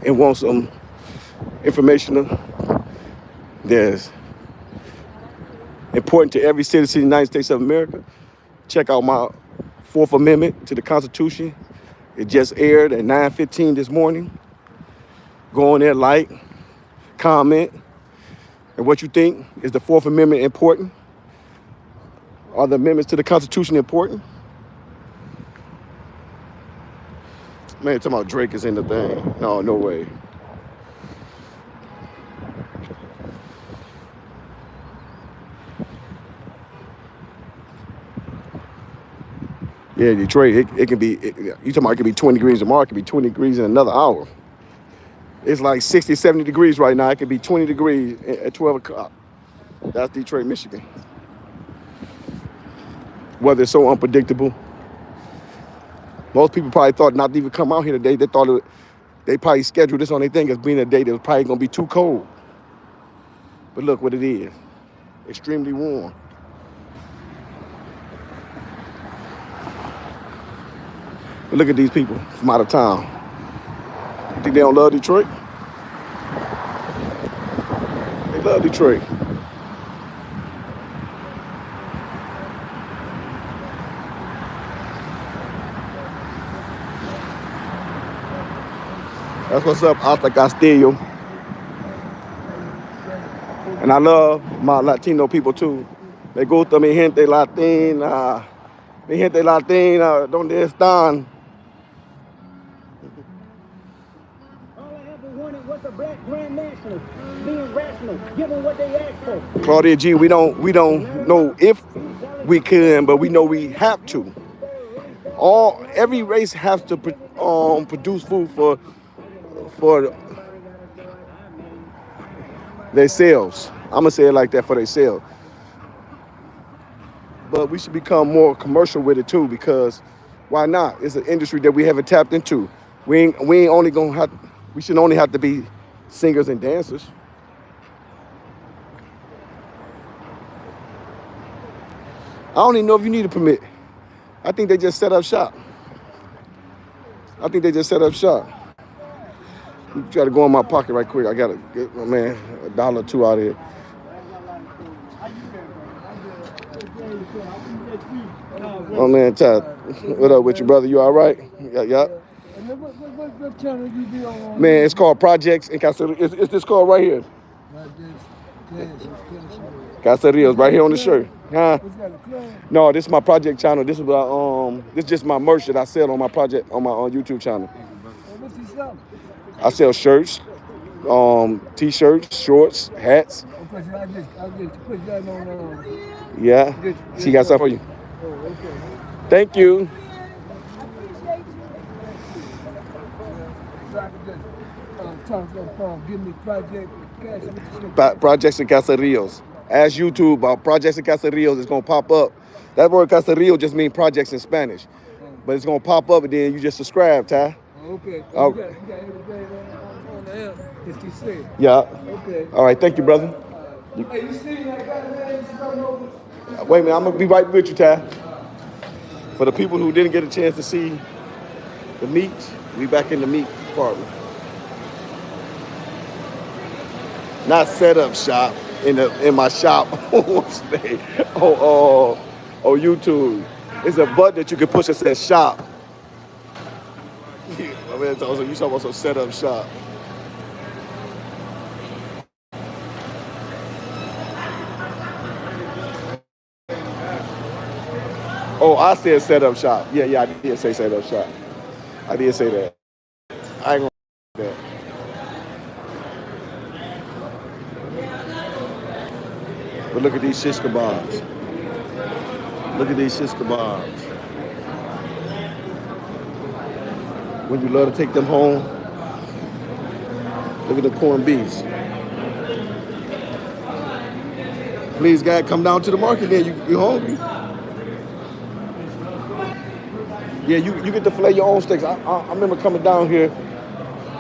and want some information that's important to every citizen of the United States of America, check out my Fourth Amendment to the Constitution. It just aired at 9:15 this morning. Go on there, like, comment, and what you think. Is the Fourth Amendment important? Are the amendments to the Constitution important? Man, talking about Drake is in the thing. No way. Yeah, Detroit, it can be, you talking about it can be 20 degrees tomorrow, it can be 20 degrees in another hour. It's like 60, 70 degrees right now. It can be 20 degrees at 12 o'clock. That's Detroit, Michigan. Weather is so unpredictable. Most people probably thought not to even come out here today. They thought they probably scheduled this on their thing as being a day that was probably going to be too cold. But look what it is. Extremely warm. But look at these people from out of town. You think they don't love Detroit? They love Detroit. That's what's up, Hasta Castillo. And I love my Latino people too. Me gusta mi gente latina. Mi gente latina, ¿dónde están? All I ever wanted was a black grand national, being rational, giving what they asked for. Claudia G, we don't know if we can, but we know we have to. Every race has to produce food for themselves. I'm gonna say it like that, for themselves. But we should become more commercial with it too, because why not? It's an industry that we haven't tapped into. We shouldn't only have to be singers and dancers. I don't even know if you need a permit. I think they just set up shop. Let me try to go in my pocket right quick. I gotta get my man $1 or $2 out of here. Oh man, Todd, what up with you, brother? You all right? Yeah. What channel you be on? Man, it's called Projects in Caseríos. It's this called right here. Caseríos, right here on the shirt. Huh? No, this is my project channel. This is this is just my merch that I sell on my project on my YouTube channel. What you selling? I sell shirts, T-shirts, shorts, hats. Because I just put that on. Yeah. She got something for you. Oh, okay. Thank you. So I can just talk on the phone. Give me project cash. What you say? Projects and Caserillos. Ask YouTube about Projects and Caserillos. It's gonna pop up. That word Caserillo just means projects in Spanish, but it's gonna pop up and then you just subscribe, Ty. Okay. Oh, Oh, you got everything on the app that you said. yeah. Okay. All right. Thank you, brother. Hey, you see that guy man? You don't know. Wait a minute. I'm gonna be right with you, Ty. For the people who didn't get a chance to see the meat, we back in the meat department. Not setup shop in my shop on YouTube. It's a button that you can push that says shop. I mean, so you talking about some setup shop. Oh, I said setup shop. Yeah, I did say setup shop. I did say that. I ain't gonna say that. But look at these shish kebabs. Look at these shish kebabs. When you love to take them home, look at the corned beefs. Please, God, come down to the market then. You hungry? Yeah, you get to fillet your own steaks. I remember coming down here,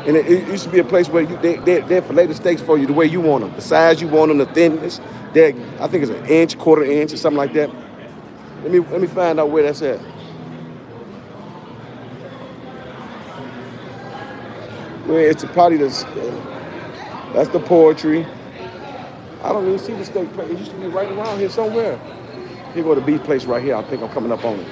and it used to be a place where they fillet the steaks for you the way you want them, the size you want them, the thickness. I think it's an inch, quarter inch, or something like that. Let me find out where that's at. Well, it's probably that's the poetry. I don't even see the steak place. It used to be right around here somewhere. Here go the beef place right here. I think I'm coming up on it.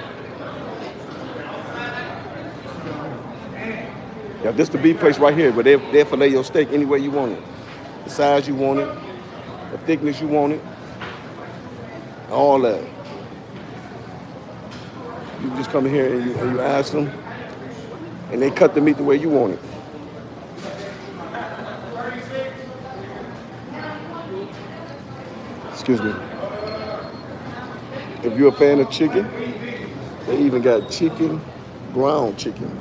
Yeah, this the beef place right here, but they fillet your steak any way you want it. The size you want it, the thickness you want it, all that. You just come in here and you ask them, and they cut the meat the way you want it. Excuse me. If you're a fan of chicken, they even got chicken, ground chicken,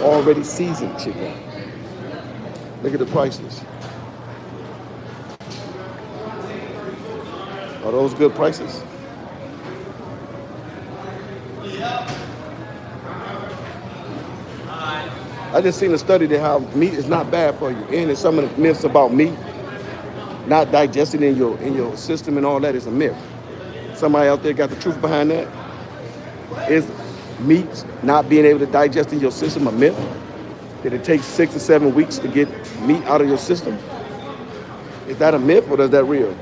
already seasoned chicken. Look at the prices. Are those good prices? I just seen a study that how meat is not bad for you, and it's some of the myths about meat not digesting in your system and all that is a myth. Somebody out there got the truth behind that. Is meat not being able to digest in your system a myth? Did it take 6 to 7 weeks to get meat out of your system? Is that a myth or is that real?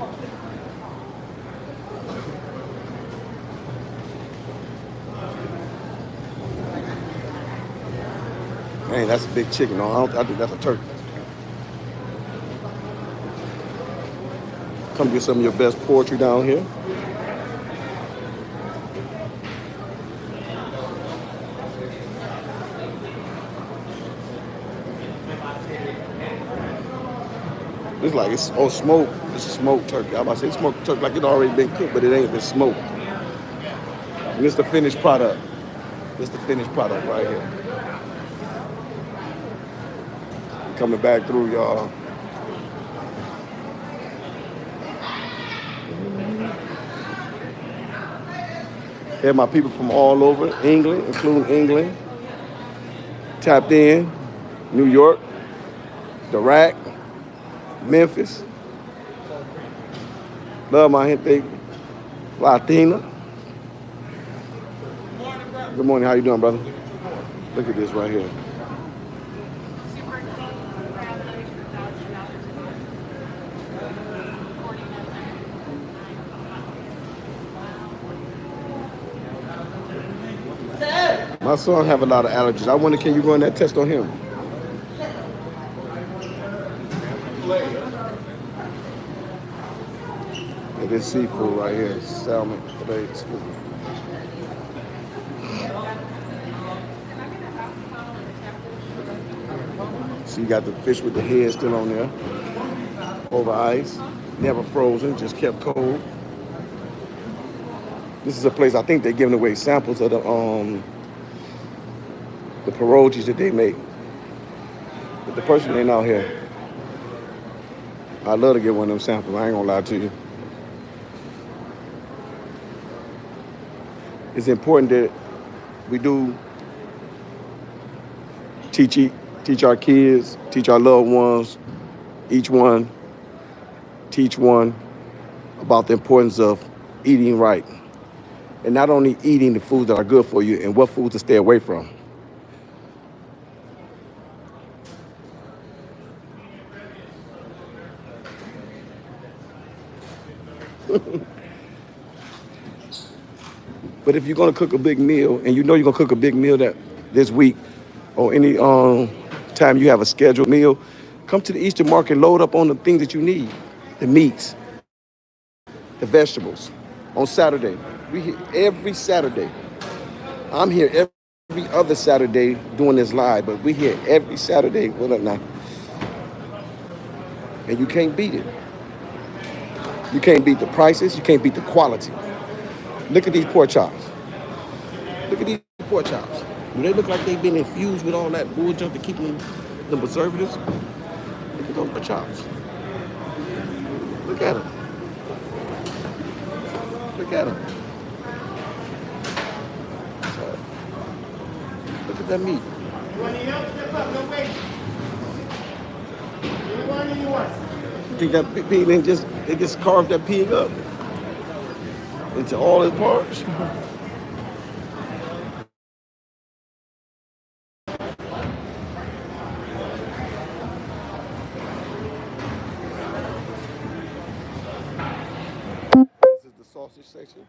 Man, that's a big chicken. No, I think that's a turkey. Come get some of your best poetry down here. It's smoked. It's a smoked turkey. I'm about to say smoked turkey like it already been cooked, but it ain't been smoked. And it's the finished product. It's the finished product right here. Coming back through, y'all. Here my people from all over England, including England, tapped in, New York, Iraq, Memphis. Love my gente Latina. Good morning, how you doing, brother? Look at this right here. My son have a lot of allergies. I wonder, can you run that test on him? And this seafood right here, salmon filet, excuse me. So you got the fish with the head still on there, over ice, never frozen, just kept cold. This is a place I think they're giving away samples of the pierogies that they make. But the person ain't out here. I'd love to get one of them samples. I ain't gonna lie to you. It's important that we do teach our kids, teach our loved ones, each one, teach one about the importance of eating right. And not only eating the foods that are good for you and what foods to stay away from. But if you're gonna cook a big meal, and you know you're gonna cook a big meal that this week, or any time you have a scheduled meal, come to the Eastern market, load up on the things that you need, the meats, the vegetables. On Saturday, we here every Saturday. I'm here every other Saturday doing this live, but we here every Saturday. What up now? And you can't beat it. You can't beat the prices. You can't beat the quality. Look at these pork chops. Look at these pork chops. Do they look like they've been infused with all that bull junk to keep the preservatives? Look at those pork chops. Look at them. Look at them. So, look at that meat. You think that pig they just carved that pig up into all its parts? This is the sausage section.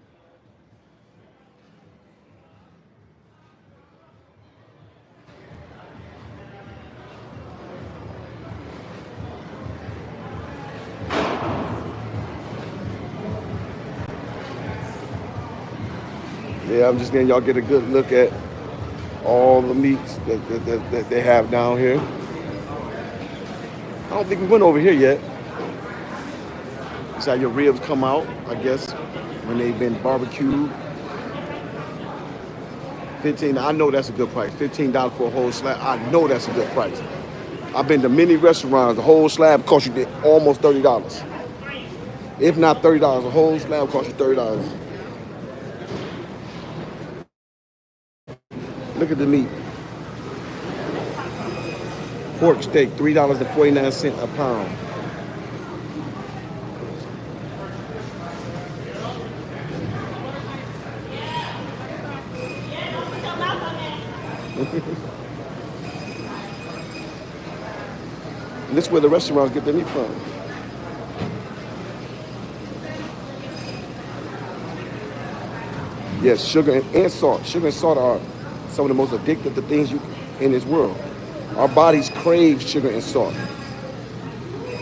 Yeah, I'm just letting y'all get a good look at all the meats that they have down here. I don't think we went over here yet. It's how your ribs come out, I guess, when they've been barbecued. 15, I know that's a good price. $15 for a whole slab, I know that's a good price. I've been to many restaurants, the whole slab costs you almost $30. If not $30, a whole slab costs you $30. Look at the meat. Pork steak, $3.49 a pound. And this is where the restaurants get their meat from. Yes, sugar and salt. Sugar and salt are some of the most addictive things in this world. Our bodies crave sugar and salt.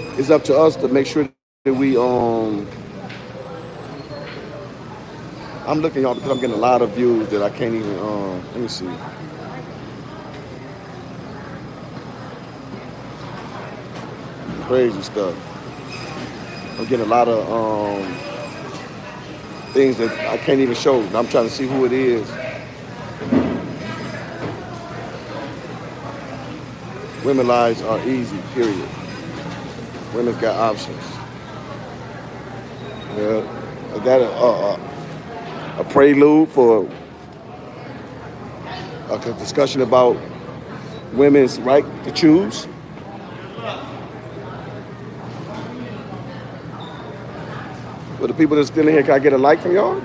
It's up to us to make sure that I'm looking y'all because I'm getting a lot of views that I can't even let me see. Crazy stuff. I'm getting a lot of things that I can't even show. I'm trying to see who it is. Women's lives are easy, period. Women's got options. Yeah, is that a prelude for a discussion about women's right to choose? For the people that's still in here, can I get a like from y'all?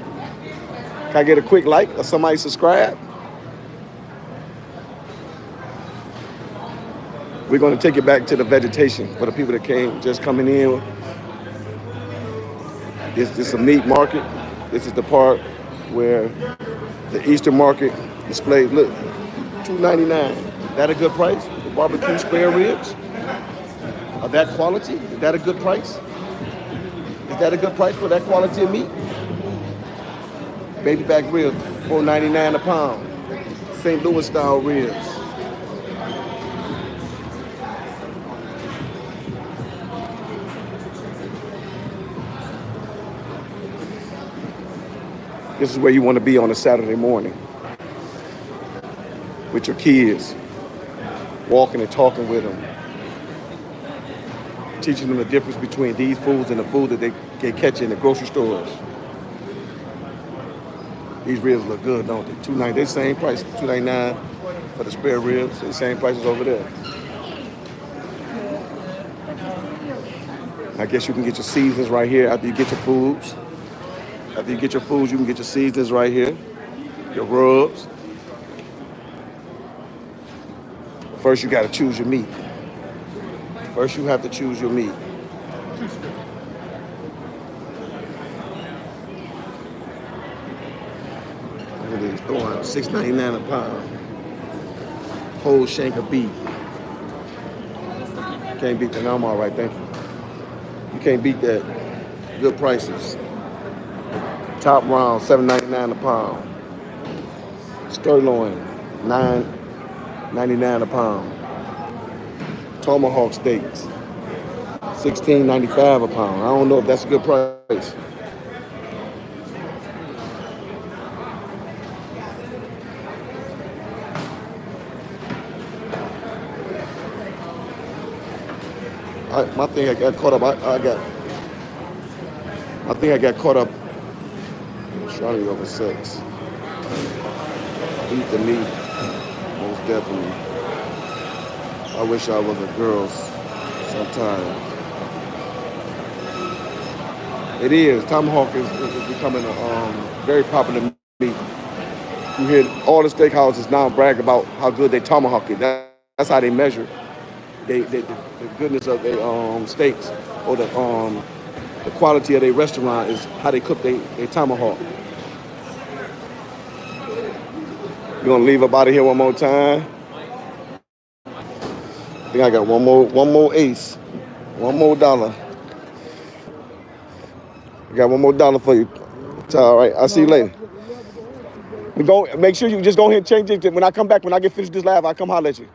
Can I get a quick like or somebody subscribe? We're going to take it back to the vegetation for the people that came just coming in. This is a meat market. This is the part where the Easter market displays. Look, $2.99. Is that a good price? The barbecue spare ribs? Of that quality? Is that a good price? Is that a good price for that quality of meat? Baby back ribs, $4.99 a pound. St. Louis style ribs. This is where you want to be on a Saturday morning with your kids, walking and talking with them, teaching them the difference between these foods and the food that they catch in the grocery stores. These ribs look good, don't they? $2.99. They same price, $2.99 for the spare ribs. The same prices over there. I guess you can get your seasons right here after you get your foods. After you get your foods, you can get your seasons right here. Your rubs. First, you got to choose your meat. First, you have to choose your meat. Look at these. $6.99 a pound. Whole shank of beef. Can't beat that. No, I'm all right, thank you. You can't beat that. Good prices. Top round, $7.99 a pound. Sirloin, $9.99 a pound. Tomahawk steaks, $16.95 a pound. I don't know if that's a good price. My thing, I got caught up. I think I got caught up. Trying to go over sex. Eat the meat, most definitely. I wish I was a girl sometime. It is. Tomahawk is becoming a very popular meat. You hear all the steakhouses now brag about how good they tomahawk it. That's how they measure the goodness of their steaks, or the quality of their restaurant is how they cook their tomahawk. We're gonna leave up out of here one more time. I think I got one more ace, one more dollar. I got one more dollar for you. It's all right. I'll see you later. We go. Make sure you just go ahead and change it. When I come back, when I get finished this live, I'll come holler at you.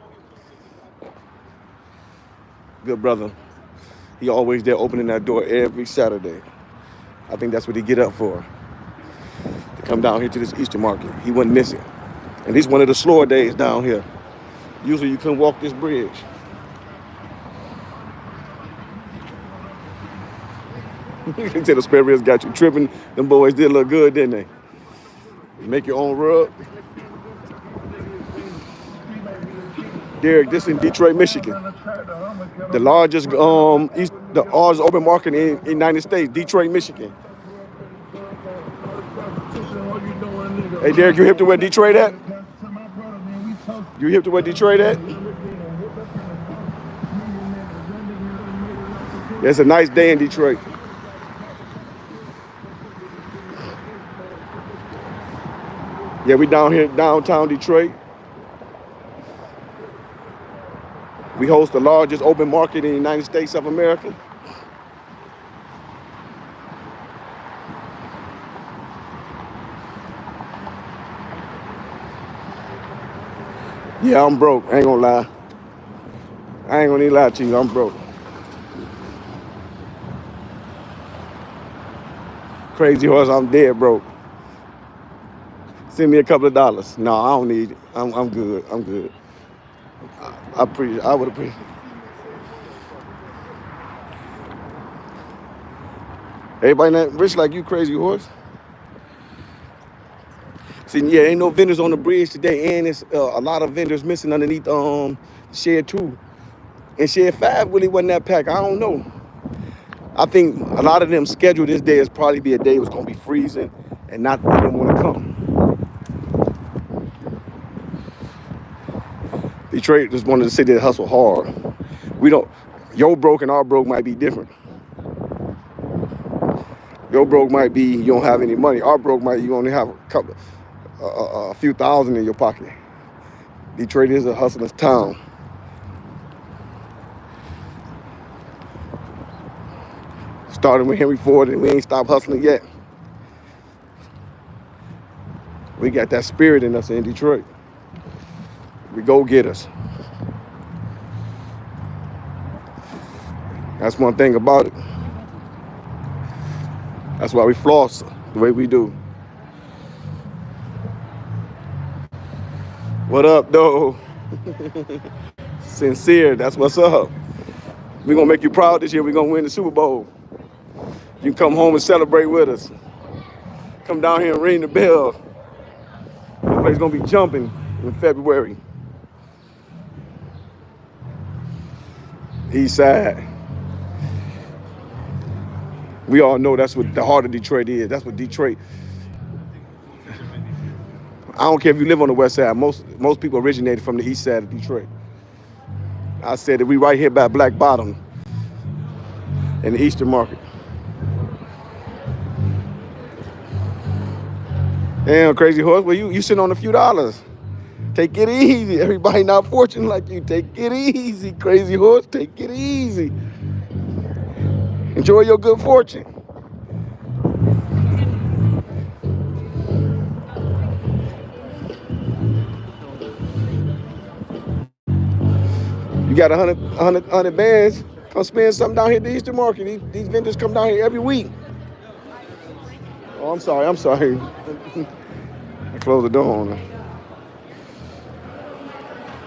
Good brother. He always there opening that door every Saturday. I think that's what he get up for. To come down here to this Easter market. He wouldn't miss it. And this is one of the slower days down here. Usually you couldn't walk this bridge. You can tell the spare ribs got you tripping. Them boys did look good, didn't they? You make your own rub. Derek, this in Detroit, Michigan. The largest the largest open market in the United States, Detroit, Michigan. Hey Derek, you hip to where Detroit at? You hip to where Detroit at? Yeah, it's a nice day in Detroit. Yeah, we down here downtown Detroit. We host the largest open market in the United States of America. Yeah, I'm broke. I ain't gonna lie. I ain't gonna even lie to you. I'm broke. Crazy horse, I'm dead broke. Send me a couple of dollars. No, I don't need it. I'm good. I'm good. I would appreciate. Everybody not rich like you, crazy horse. See, yeah, ain't no vendors on the bridge today, and it's a lot of vendors missing underneath Shed 2. And Shed 5 really wasn't that packed. I don't know. I think a lot of them scheduled this day as probably be a day it was gonna be freezing, and not they didn't want to come. Detroit just wanted to say they hustle hard. We don't. Your broke and our broke might be different. Your broke might be you don't have any money. Our broke might you only have a few thousand in your pocket. Detroit is a hustler's town. Starting with Henry Ford, and we ain't stopped hustling yet. We got that spirit in us in Detroit. We go getters. That's one thing about it. That's why we floss the way we do. What up, though? Sincere, that's what's up. We're gonna make you proud this year. We're gonna win the Super Bowl. You can come home and celebrate with us. Come down here and ring the bell. The place gonna be jumping in February. East Side. We all know that's what the heart of Detroit is. That's what Detroit. I don't care if you live on the west side. Most people originated from the east side of Detroit. I said that we right here by Black Bottom in the Eastern Market. Damn, Crazy Horse. Well, you sitting on a few dollars. Take it easy. Everybody not fortunate like you. Take it easy, Crazy Horse. Take it easy. Enjoy your good fortune. You got 100 bands. Come spend something down here at the Eastern Market. These vendors come down here every week. Oh, I'm sorry. I closed the door on her.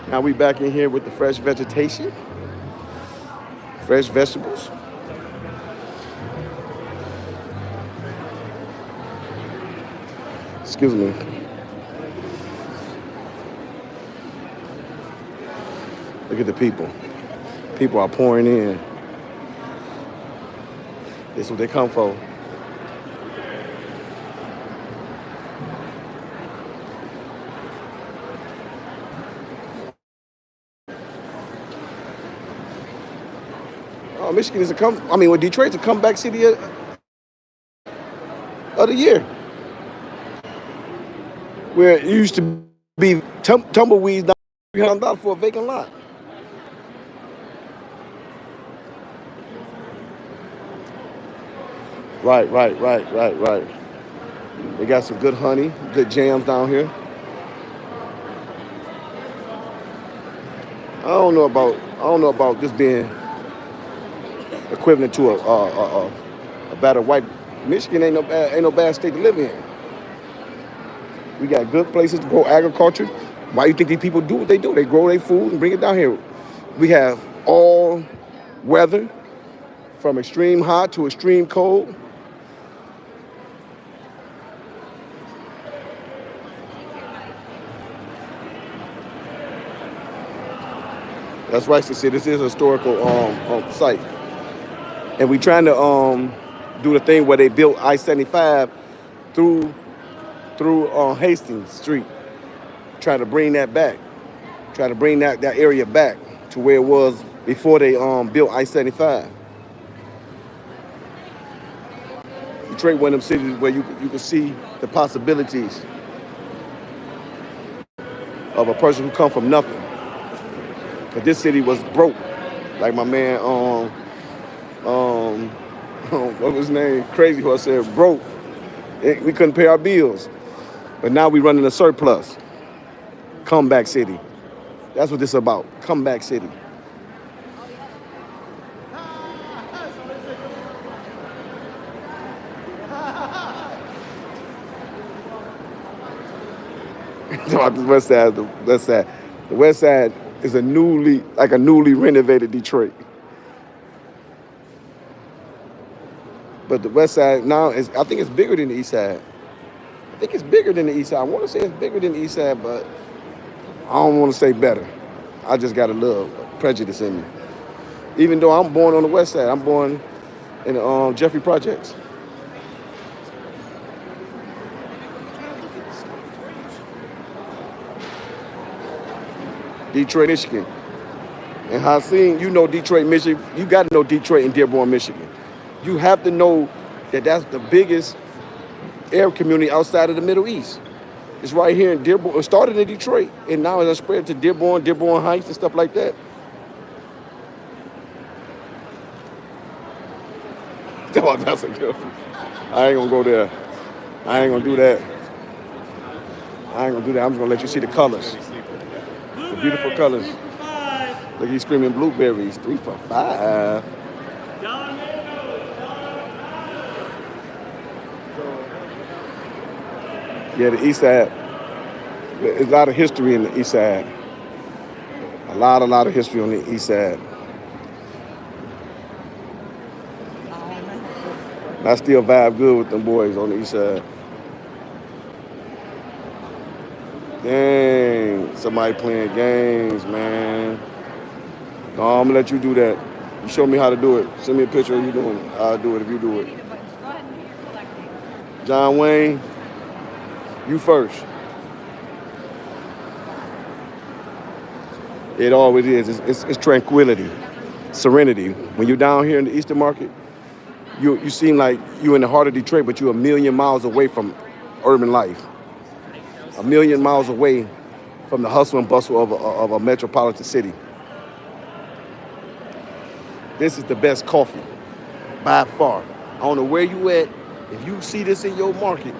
Now we back in here with the fresh vegetation. Fresh vegetables. Excuse me. Look at the people. People are pouring in. This is what they come for. Oh, Michigan is Detroit's a comeback city of the year. Where it used to be tumbleweeds down $300 for a vacant lot. Right. They got some good honey, good jams down here. I don't know about this being equivalent to a better white. Michigan ain't no bad state to live in. We got good places to grow agriculture. Why you think these people do what they do? They grow their food and bring it down here. We have all weather, from extreme hot to extreme cold. That's right, Sincere. This is a historical site. And we trying to do the thing where they built I-75 through Hastings Street. Trying to bring that back. Trying to bring that area back to where it was before they built I-75. Detroit, one of them cities where you can see the possibilities of a person who come from nothing. But this city was broke. Like my man, what was his name? Crazy Horse said, broke. We couldn't pay our bills. But now we running a surplus. Comeback city. That's what this is about. Comeback city. About the west side, The west side is a newly renovated Detroit. But the west side now I think it's bigger than the east side. I want to say it's bigger than the east side, but I don't want to say better. I just got a little prejudice in me. Even though I'm born on the west side, I'm born in the Jeffrey Projects. Detroit, Michigan. And Hassan, you know Detroit, Michigan. You got to know Detroit and Dearborn, Michigan. You have to know that that's the biggest Arab community outside of the Middle East. It's right here in Dearborn. It started in Detroit, and now it's spread to Dearborn Heights, and stuff like that. Oh, that's a good one. I ain't gonna go there. I ain't gonna do that. I'm just gonna let you see the colors. The beautiful colors. Look, he's screaming blueberries. 3 for $5. Yeah, the east side. There's a lot of history in the east side. A lot of history on the east side. And I still vibe good with them boys on the east side. Dang, somebody playing games, man. No, I'm gonna let you do that. You show me how to do it. Send me a picture of you doing it. I'll do it if you do it. Go ahead and do your collecting. John Wayne, you first. It always is. It's tranquility, serenity. When you're down here in the Eastern Market, you seem like you're in the heart of Detroit, but you're a million miles away from urban life. A million miles away from the hustle and bustle of a metropolitan city. This is the best coffee, by far. I don't know where you at. If you see this in your market,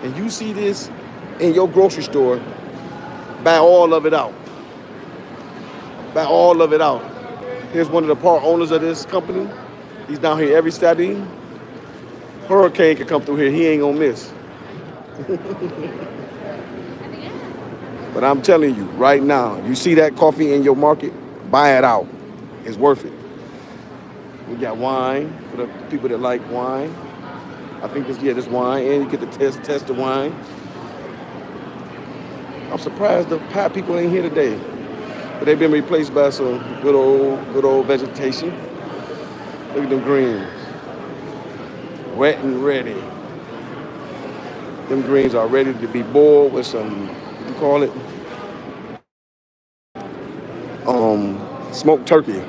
and you see this in your grocery store, buy all of it out. Buy all of it out. Here's one of the part owners of this company. He's down here every Saturday. Hurricane can come through here. He ain't gonna miss. But I'm telling you, right now, you see that coffee in your market, buy it out. It's worth it. We got wine for the people that like wine. I think this wine, and you get to test the wine. I'm surprised the pie people ain't here today. But they've been replaced by some good old vegetation. Look at them greens. Wet and ready. Them greens are ready to be boiled with some, what you call it? Smoked turkey.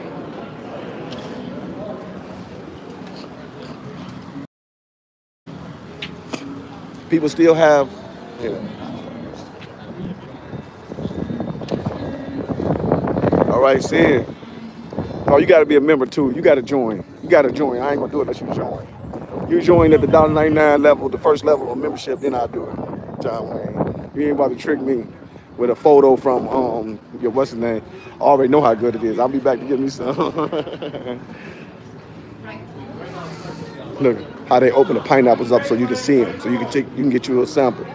People still have, yeah. All right, Sid. Oh, you got to be a member too. You got to join. You got to join. I ain't gonna do it unless you join. You join at the $1.99 level, the first level of membership, then I'll do it. John Wayne. You ain't about to trick me with a photo from your what's his name. I already know how good it is. I'll be back to get me some. Look how they open the pineapples up so you can see them, so you can get you a sample.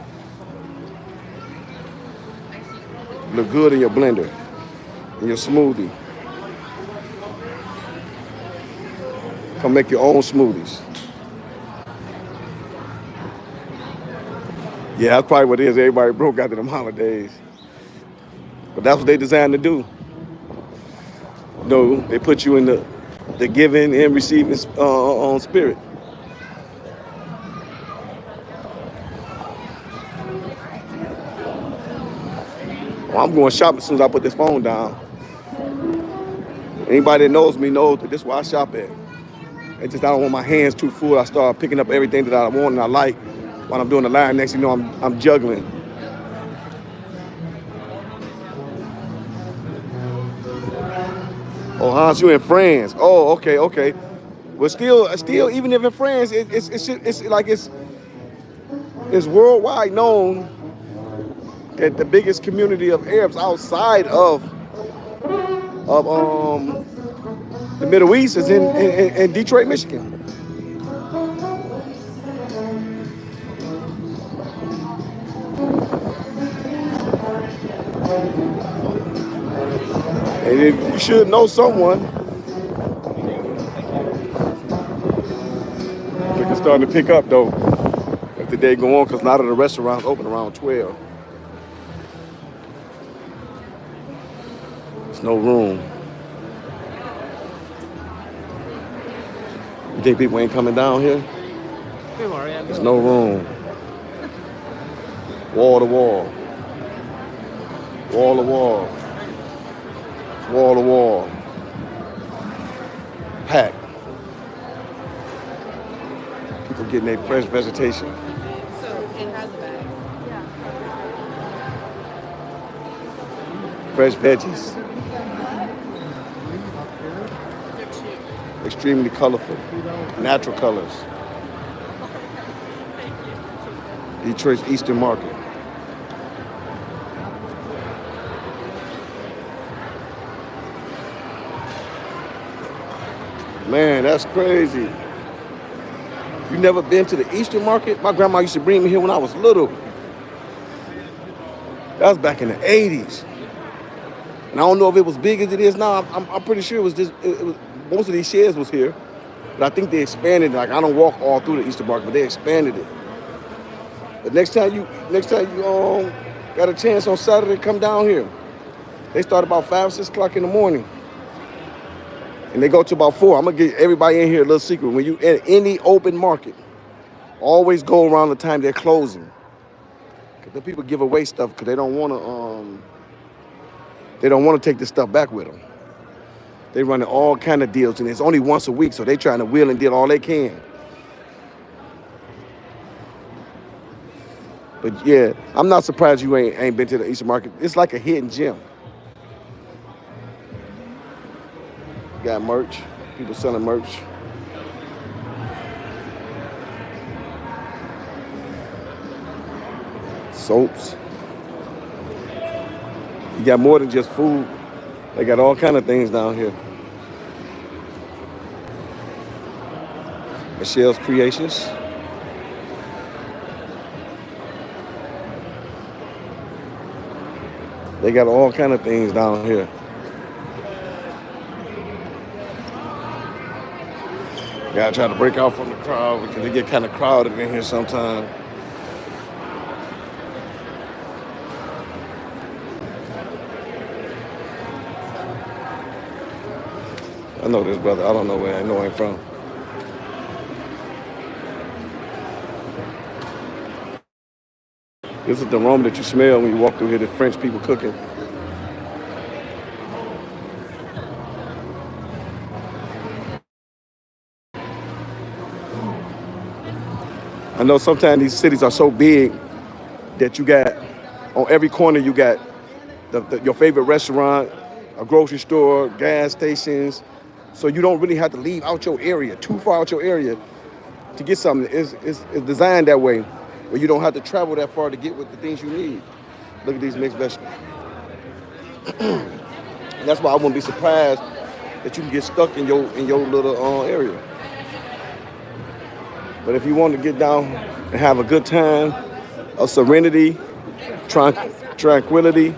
Look good in your blender, in your smoothie. Come make your own smoothies. Yeah, that's probably what it is. Everybody broke after them holidays. But that's what they designed to do. No, they put you in the giving and receiving spirit. Well, I'm going shopping as soon as I put this phone down. Anybody that knows me knows that this is where I shop at. It's just I don't want my hands too full. I start picking up everything that I want and I like while I'm doing the line. Next thing you know, I'm juggling. Oh, Hans, you in France? Oh, okay. Well, still, even if in France, it's like it's worldwide known that the biggest community of Arabs outside of the Middle East is in Detroit, Michigan. And you should know someone. It's starting to pick up though as the day go on, because a lot of the restaurants open around 12. There's no room. You think people ain't coming down here? There's no room. Wall to wall. Wall to wall. Wall to wall. Packed. People getting their fresh vegetation. So it has a bag. Fresh veggies. They're cheap. Extremely colorful. Natural colors. Detroit's Eastern Market. Man, that's crazy. You never been to the Eastern Market? My grandma used to bring me here when I was little. That was back in the 80s. And I don't know if it was big as it is now. I'm pretty sure it was just, it was, most of these sheds was here. But I think they expanded. Like, I don't walk all through the Easter Market, but they expanded it. But next time you got a chance on Saturday, come down here. They start about 5, 6 o'clock in the morning. And they go to about 4. I'm going to give everybody in here a little secret. When you in any open market, always go around the time they're closing. Because the people give away stuff because they don't want to take this stuff back with them. They running all kind of deals, and it's only once a week, so they trying to wheel and deal all they can. But yeah, I'm not surprised you ain't been to the Easter Market. It's like a hidden gem. Got merch, people selling merch. Soaps. You got more than just food. They got all kind of things down here. Michelle's Creations. They got all kind of things down here. Gotta try to break out from the crowd because they get kind of crowded in here sometimes. I know this brother. I don't know where I know him from. This is the aroma that you smell when you walk through here, the French people cooking. I know sometimes these cities are so big that you got, on every corner you got your favorite restaurant, a grocery store, gas stations. So you don't really have to leave out your area, too far out your area to get something. It's designed that way, where you don't have to travel that far to get what the things you need. Look at these mixed vegetables. And that's why I wouldn't be surprised that you can get stuck in your little area. But if you want to get down and have a good time, of serenity, tranquility,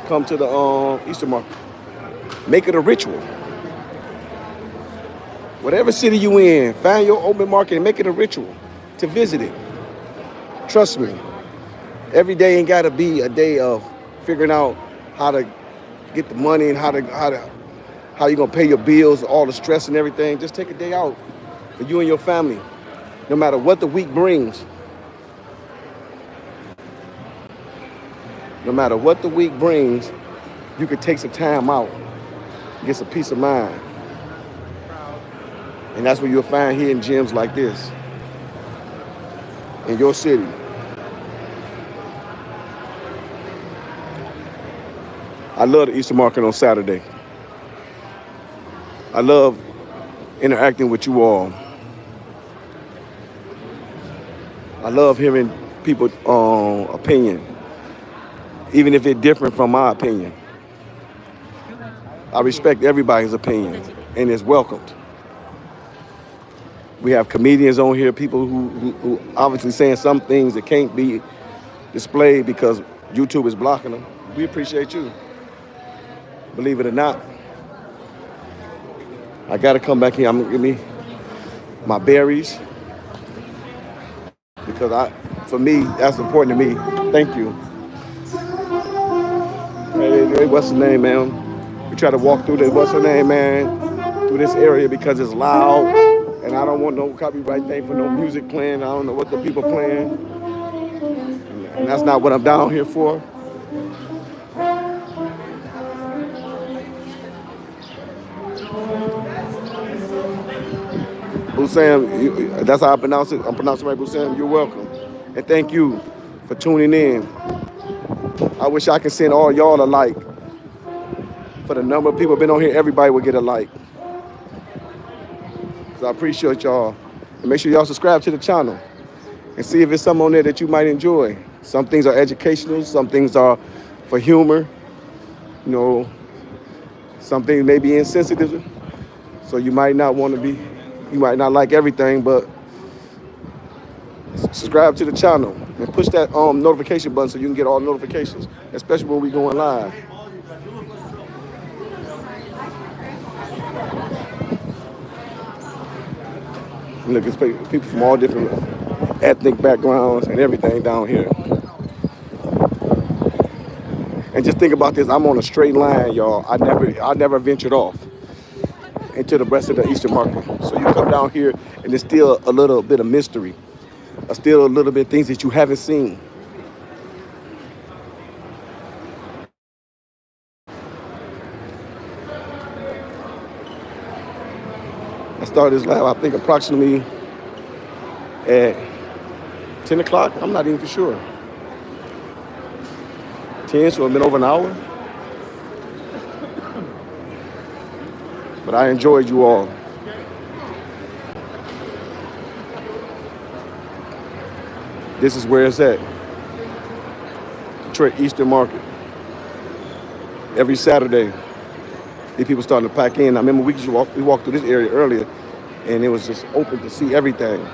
come to the Easter Market. Make it a ritual. Whatever city you in, find your open market and make it a ritual to visit it. Trust me, every day ain't gotta be a day of figuring out how to get the money and how you gonna pay your bills, all the stress and everything. Just take a day out for you and your family, no matter what the week brings. No matter what the week brings, you could take some time out, get some peace of mind. And that's where you'll find hidden gems like this in your city. I love the Easter Market on Saturday. I love interacting with you all. I love hearing people's opinion, even if it's different from my opinion. I respect everybody's opinion, and it's welcomed. We have comedians on here, people who obviously saying some things that can't be displayed because YouTube is blocking them. We appreciate you. Believe it or not, I gotta come back here. I'm gonna give me my berries because for me, that's important to me. Thank you. Hey, what's the name, man? We try to walk through this, what's the name, man? Through this area because it's loud, and I don't want no copyright thing for no music playing. I don't know what the people playing, and that's not what I'm down here for. Busam, that's how I pronounce it. I'm pronouncing right, Busam. You're welcome, and thank you for tuning in. I wish I could send all y'all a like. For the number of people been on here, everybody would get a like. So I appreciate y'all. And make sure y'all subscribe to the channel and see if it's something on there that you might enjoy. Some things are educational, some things are for humor. You know, some things may be insensitive. So you might not like everything, but subscribe to the channel. And push that notification button so you can get all notifications, especially when we going live. And look, it's people from all different ethnic backgrounds and everything down here. And just think about this: I'm on a straight line, y'all. I never ventured off into the rest of the Eastern market. So you come down here, and there's still a little bit of mystery, still a little bit of things that you haven't seen. I started this live, I think, approximately at 10 o'clock. I'm not even for sure. 10, so it's been over an hour. But I enjoyed you all. This is where it's at. Detroit Eastern Market. Every Saturday, these people starting to pack in. I remember we walked through this area earlier, and it was just open to see everything.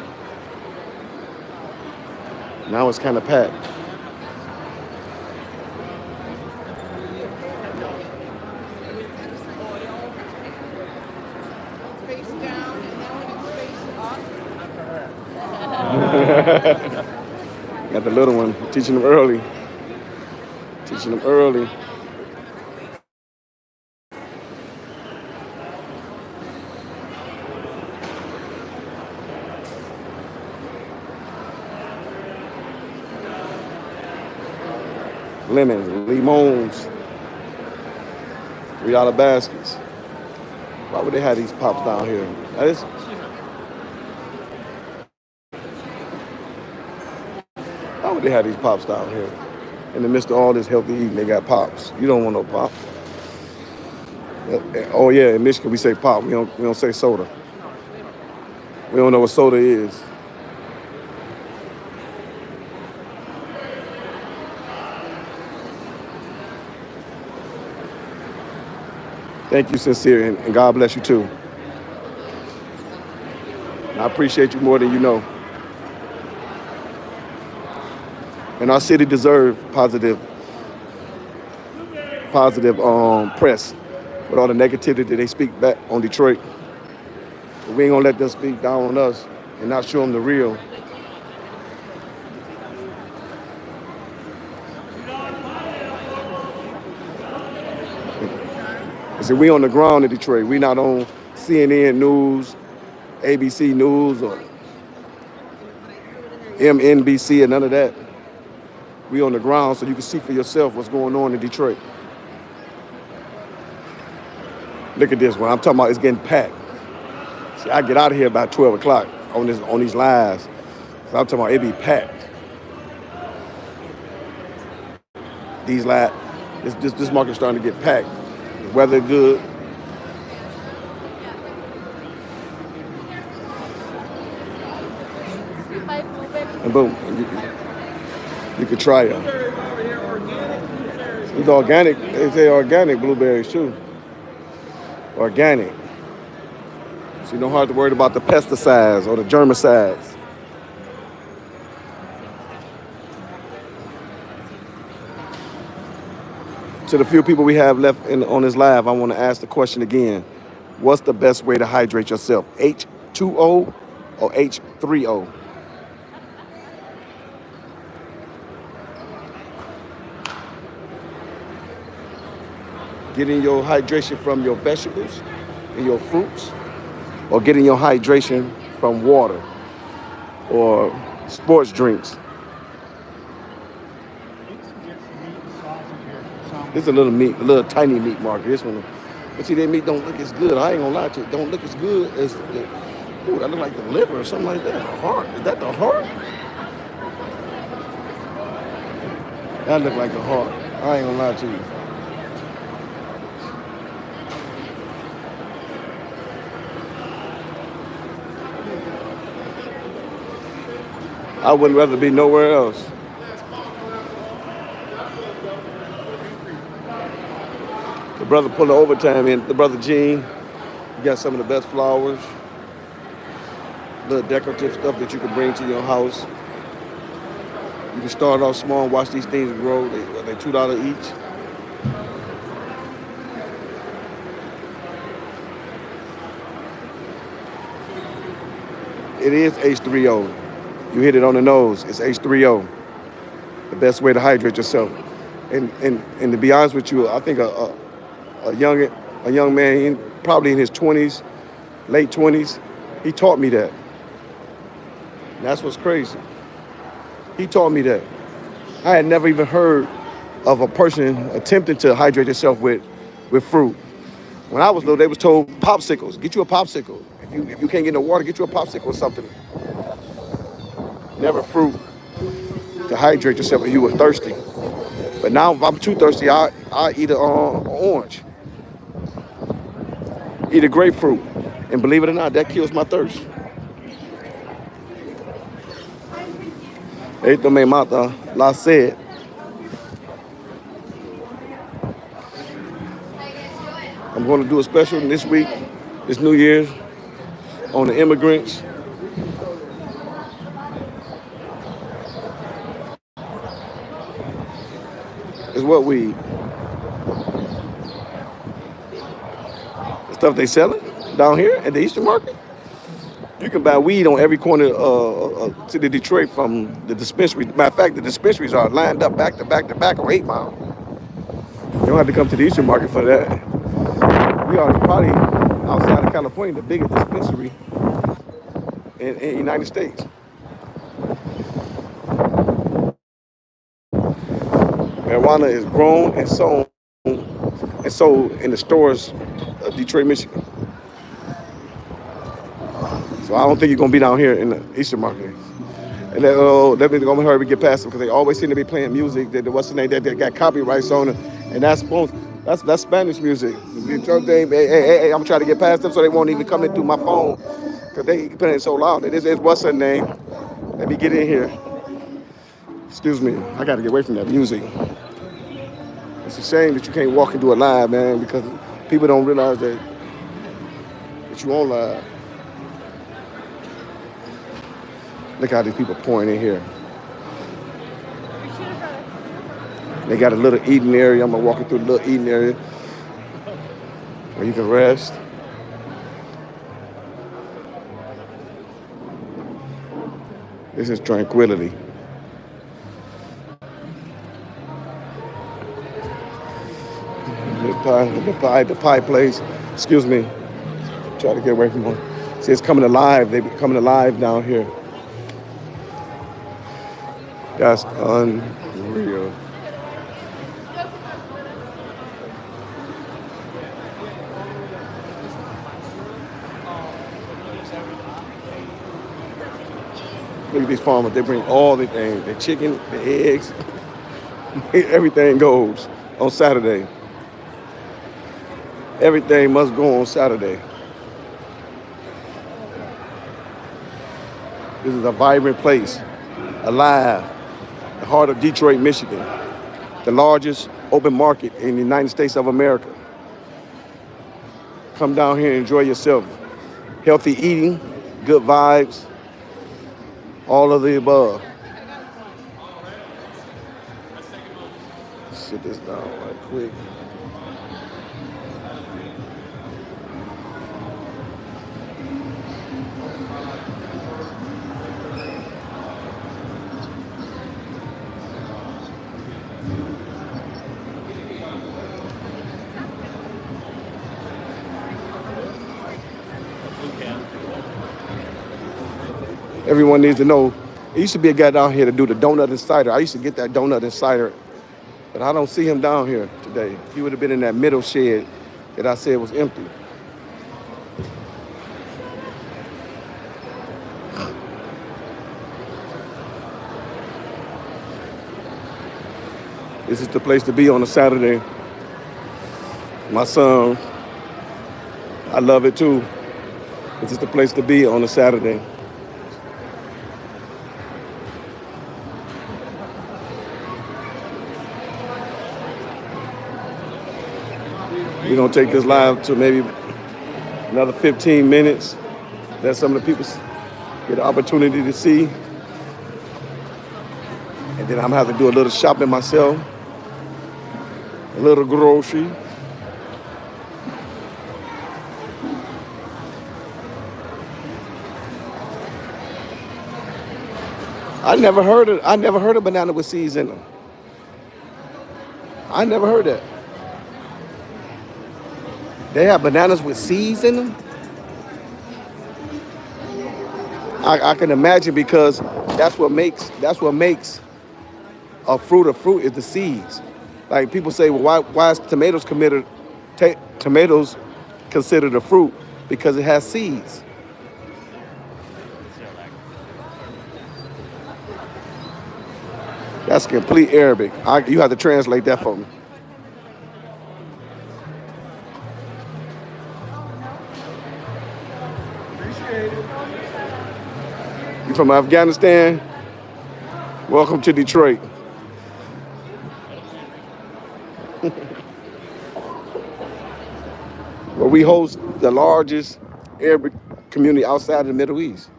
Now it's kind of packed. Face down and then face up. Got the little one, teaching them early. Teaching them early. Lemons, limons, $3 baskets. Why would they have these pops down here? Why would they have these pops down here? In the midst of all this healthy eating, they got pops. You don't want no pop. Oh yeah, in Michigan we say pop. We don't say soda. We don't know what soda is. Thank you, sincere, and God bless you too. And I appreciate you more than you know. And our city deserves positive press with all the negativity that they speak back on Detroit. But we ain't gonna let them speak down on us and not show them the real. See, we on the ground in Detroit. We not on CNN News, ABC News, or MNBC, or none of that. We on the ground so you can see for yourself what's going on in Detroit. Look at this one. I'm talking about it's getting packed. See, I get out of here about 12 o'clock on these lives. So I'm talking about it be packed. This market's starting to get packed. The weather good. And boom, you could try it. It's organic. They say organic blueberries too. Organic. So you don't have to worry about the pesticides or the germicides. To the few people we have left on this live, I want to ask the question again. What's the best way to hydrate yourself? H2O or H3O? Getting your hydration from your vegetables and your fruits, or getting your hydration from water or sports drinks. This is a little tiny meat market. This one, but see, that meat don't look as good. I ain't gonna lie to you. It don't look as good as ooh, that look like the liver or something like that. Heart. Is that the heart? That look like the heart. I ain't gonna lie to you. I wouldn't rather be nowhere else. The brother pulled the overtime in. The brother Gene, he got some of the best flowers, little decorative stuff that you can bring to your house. You can start off small and watch these things grow. They're $2 each. It is H3O. You hit it on the nose. It's H3O. The best way to hydrate yourself. And to be honest with you, I think a young man, probably in his 20s, late 20s, he taught me that. And that's what's crazy. He taught me that. I had never even heard of a person attempting to hydrate yourself with fruit. When I was little, they was told popsicles. Get you a popsicle. If you can't get no water, get you a popsicle or something. Never fruit to hydrate yourself if you were thirsty. But now if I'm too thirsty, I eat an orange. Eat a grapefruit. And believe it or not, that kills my thirst. Esto me mata la sed. I'm going to do a special this week, this New Year's, on the immigrants. It's what we eat. The stuff they selling down here at the Eastern Market. You can buy weed on every corner city of Detroit from the dispensary. Matter of fact, the dispensaries are lined up back to back to back on 8 Mile. You don't have to come to the Eastern Market for that. We are probably outside of California, the biggest dispensary in the United States. Marijuana is grown and sold in the stores of Detroit, Michigan. So I don't think you're gonna be down here in the Eastern Market. And let me go hurry and get past them because they always seem to be playing music that what's the name that they got copyrights on it, and that's Spanish music. Hey, I'm trying to get past them so they won't even come in through my phone because they playing it so loud. It is what's her name? Let me get in here. Excuse me, I got to get away from that music. It's a shame that you can't walk into a live, man, because people don't realize that you on live. Look how these people pouring in here. They got a little eating area. I'm gonna walk you through the little eating area where you can rest. This is tranquility. The pie place. Excuse me. Try to get away from one. See, it's coming alive. They're coming alive down here. That's unreal. Look at these farmers. They bring all the things. The chicken, the eggs. Everything goes on Saturday. Everything must go on Saturday. This is a vibrant place. Alive. The heart of Detroit, Michigan, the largest open market in the United States of America. Come down here and enjoy yourself. Healthy eating, good vibes, all of the above. Sit this down right quick. Everyone needs to know, there used to be a guy down here to do the donut and cider. I used to get that donut and cider, but I don't see him down here today. He would have been in that middle shed that I said was empty. This is the place to be on a Saturday. My son, I love it too. This is the place to be on a Saturday. We're gonna take this live to maybe another 15 minutes. Let some of the people get an opportunity to see. And then I'm gonna have to do a little shopping myself, a little grocery. I never heard of banana with seeds in them. I never heard that. They have bananas with seeds in them. I can imagine because that's what makes a fruit is the seeds. Like people say, well, why is tomatoes considered a fruit? Because it has seeds. That's complete Arabic. You have to translate that for me. You from Afghanistan? Welcome to Detroit. Where we host the largest Arabic community outside of the Middle East.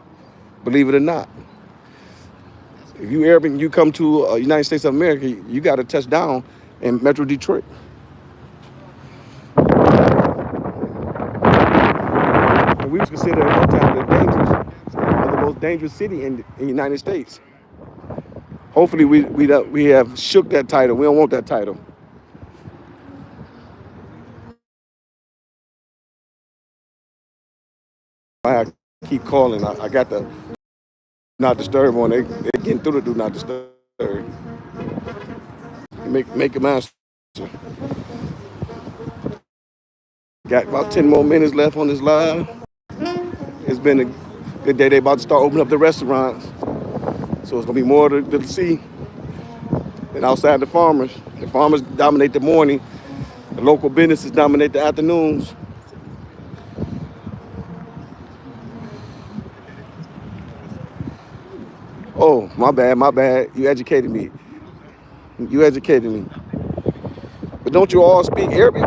Believe it or not. If you Arabic and you come to United States of America, you got to touch down in Metro Detroit. And we was considered at one time the most dangerous city in the United States. Hopefully we have shook that title. We don't want that title. I keep calling. I got the not disturb on. They getting through the do not disturb. Make them answer. Got about 10 more minutes left on this live. It's been a good day. They about to start opening up the restaurants. So it's gonna be more to see than outside the farmers. The farmers dominate the morning. The local businesses dominate the afternoons. Oh, my bad, my bad. You educated me. You educated me. But don't you all speak Arabic?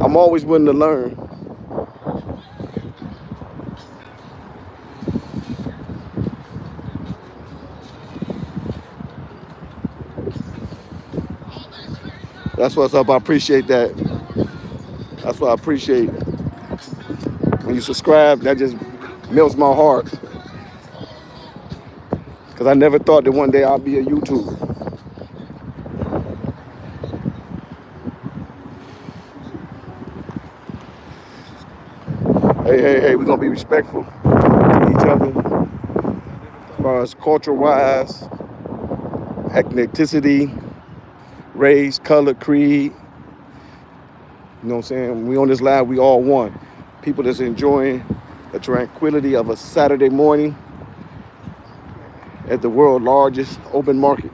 I'm always willing to learn. That's what's up. I appreciate that. That's what I appreciate. When you subscribe, that just melts my heart. Because I never thought that one day I'll be a YouTuber. Hey, we're going to be respectful to each other as far as culture-wise, ethnicity, race, color, creed. You know what I'm saying? We on this live, we all one. People that's enjoying the tranquility of a Saturday morning at the world's largest open market.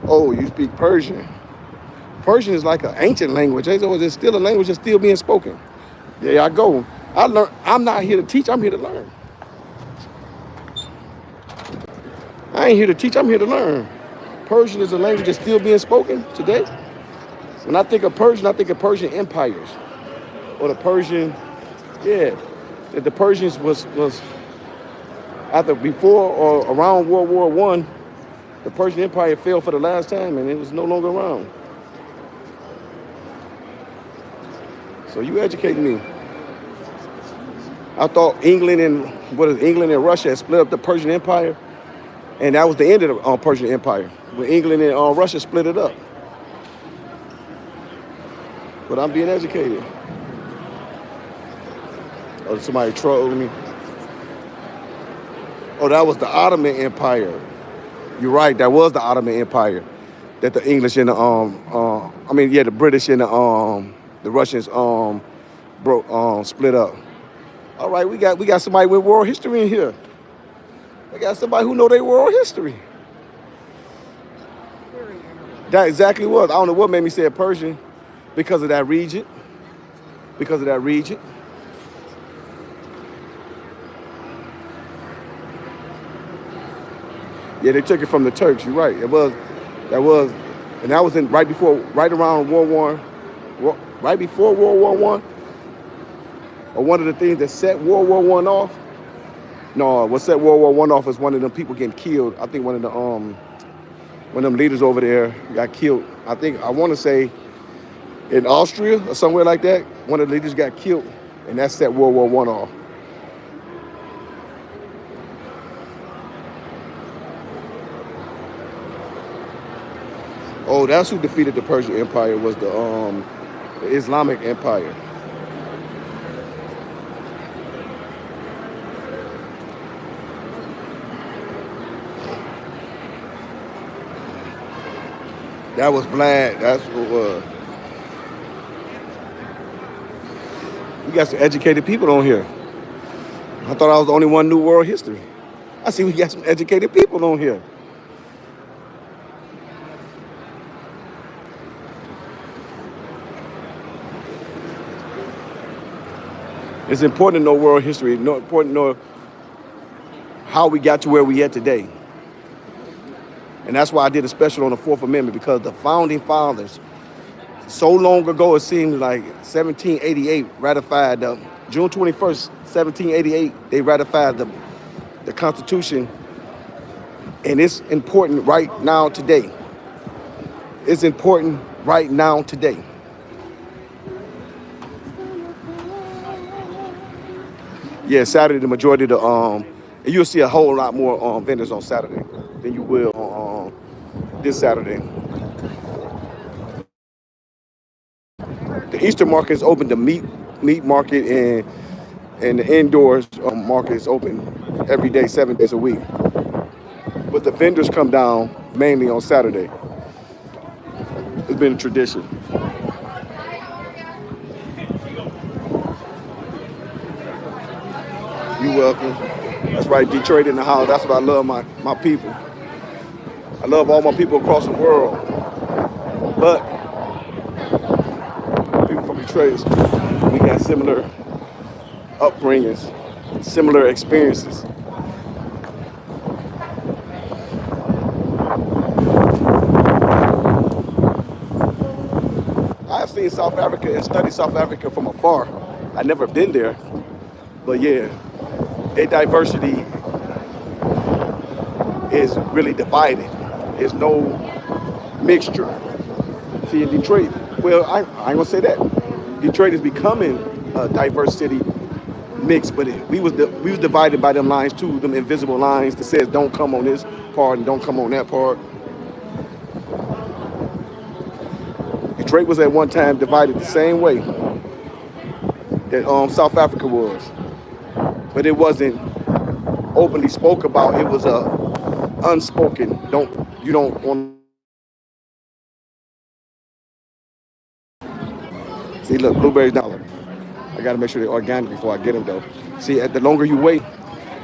Oh, you speak Persian. Persian is like an ancient language. It's still a language that's still being spoken. There I go. I'm not here to teach, I'm here to learn. I ain't here to teach, I'm here to learn. Persian is a language that's still being spoken today. When I think of Persian, I think of Persian empires. Or the Persian, yeah. The Persians was before or around World War I, the Persian Empire fell for the last time and it was no longer around. So you educated me. I thought England and Russia had split up the Persian Empire, and that was the end of the Persian Empire. When England and Russia split it up. But I'm being educated. Oh, somebody trolled me. Oh, that was the Ottoman Empire. You're right, that was the Ottoman Empire. That the English and the British and the Russians split up. All right, we got somebody with world history in here. We got somebody who know their world history. That exactly was. I don't know what made me say Persian because of that region. Yeah, they took it from the Turks. You're right. That was, and that was right around World right before World War One, or one of the things that set World War One off. No, what set World War One off is one of them people getting killed. I think one of them leaders over there got killed. I want to say in Austria or somewhere like that. One of the leaders got killed, and that set World War One off. Oh, that's who defeated the Persian Empire, was the Islamic Empire. That was Vlad. That's what was. We got some educated people on here. I thought I was the only one who knew world history. I see we got some educated people on here. It's important to know world history. It's important to know how we got to where we at today. And that's why I did a special on the Fourth Amendment, because the founding fathers, so long ago, it seems like 1788 ratified, June 21st, 1788, they ratified the Constitution. And it's important right now today. It's important right now today. Yeah, Saturday, the majority of and you'll see a whole lot more vendors on Saturday than you will on this Saturday. The Easter market is open. The meat market and the indoors market is open every day, 7 days a week. But the vendors come down mainly on Saturday. It's been a tradition. You're welcome. That's right, Detroit in the house. That's what I love, my people. I love all my people across the world. But people from Detroit, we got similar upbringings, similar experiences. I've seen South Africa and studied South Africa from afar. I've never been there, but yeah, their diversity is really divided. There's no mixture. See, in Detroit, well, I ain't gonna say that. Detroit is becoming a diverse city, mixed, but we was divided by them lines too, them invisible lines that says don't come on this part and don't come on that part. Detroit was at one time divided the same way that South Africa was, but it wasn't openly spoke about. It was a unspoken. You don't want. See, look, blueberries $1. I gotta make sure they're organic before I get them though. See, the longer you wait,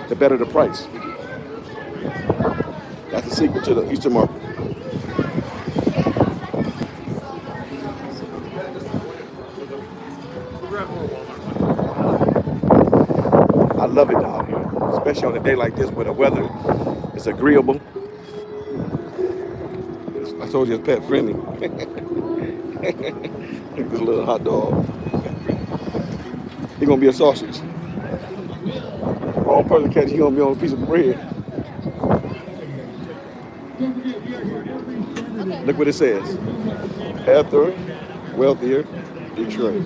the better the price. That's the secret to the Easter market. I love it down here, especially on a day like this where the weather is agreeable. I told you it's pet friendly. Good little hot dog. He gonna be a sausage. Wrong person catch, he gonna be on a piece of bread. Look what it says. Healthier, wealthier, Detroit.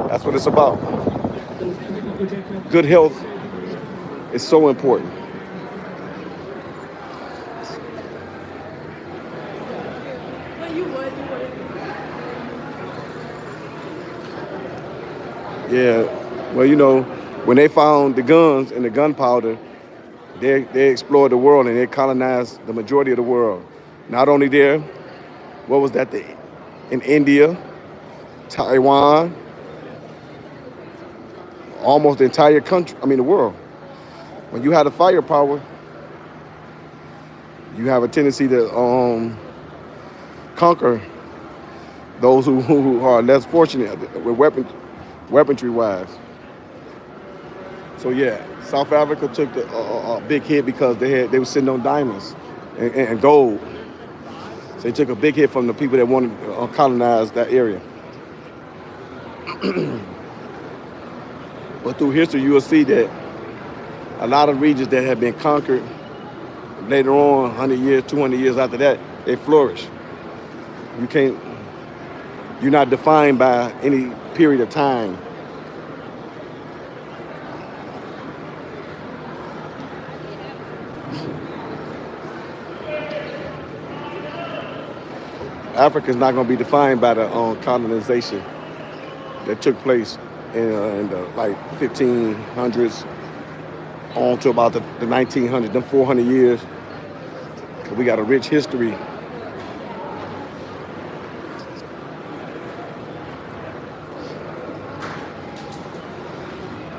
That's what it's about. Good health is so important. Well, you would. Yeah, well, you know, when they found the guns and the gunpowder, they explored the world and they colonized the majority of the world. Not only there, what was that? In India, Taiwan, almost the entire country, the world. When you have the firepower, you have a tendency to conquer those who are less fortunate with weaponry wise. So yeah, South Africa took a big hit because they were sitting on diamonds and gold. So they took a big hit from the people that wanted to colonize that area. But through history, you will see that a lot of regions that have been conquered later on, 100 years, 200 years after that, they flourish. You can't, you're not defined by any period of time. Africa is not going to be defined by the colonization that took place in the like 1500s on to about the 1900s, them 400 years. We got a rich history.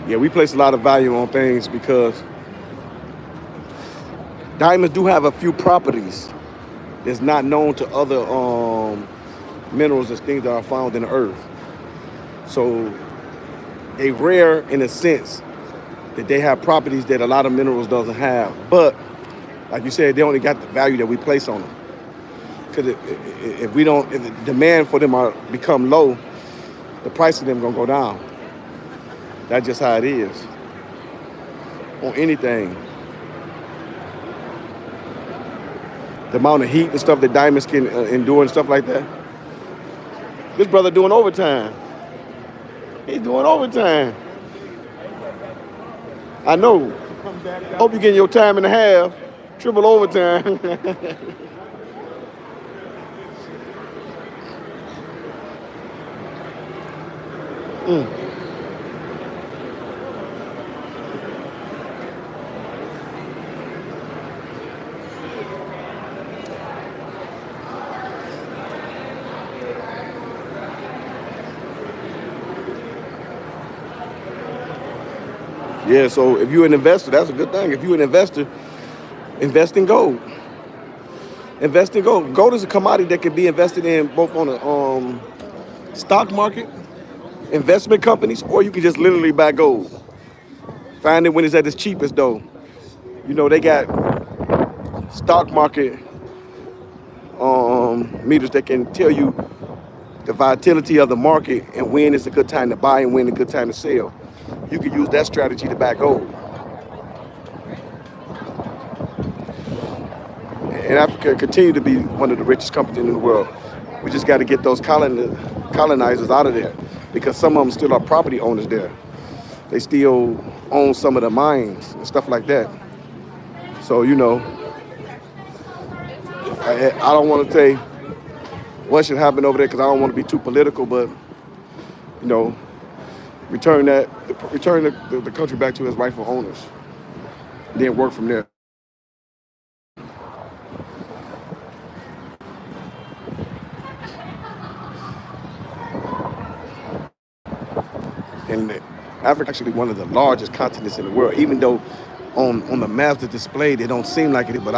Yeah, we place a lot of value on things because diamonds do have a few properties that's not known to other minerals and things that are found in the earth. So they rare in a sense that they have properties that a lot of minerals doesn't have. But like you said, they only got the value that we place on them. Because if the demand for them become low, the price of them gonna go down. That's just how it is on anything. The amount of heat and stuff that diamonds can endure and stuff like that. This brother doing overtime. He's doing overtime. I know. Hope you're getting your time and a half. Triple overtime. Yeah, so if you're an investor, that's a good thing. If you're an investor, invest in gold. Invest in gold. Gold is a commodity that can be invested in both on the stock market, investment companies, or you can just literally buy gold. Find it when it's at its cheapest, though. You know, they got stock market meters that can tell you the volatility of the market and when is a good time to buy and when is a good time to sell. You can use that strategy to buy gold. And Africa continue to be one of the richest countries in the world. We just got to get those colonizers out of there because some of them still are property owners there. They still own some of the mines and stuff like that. So, you know, I don't want to say what should happen over there because I don't want to be too political, but, you know, return the country back to its rightful owners, then work from there. And Africa is actually one of the largest continents in the world, even though on the maps that displayed they don't seem like it. But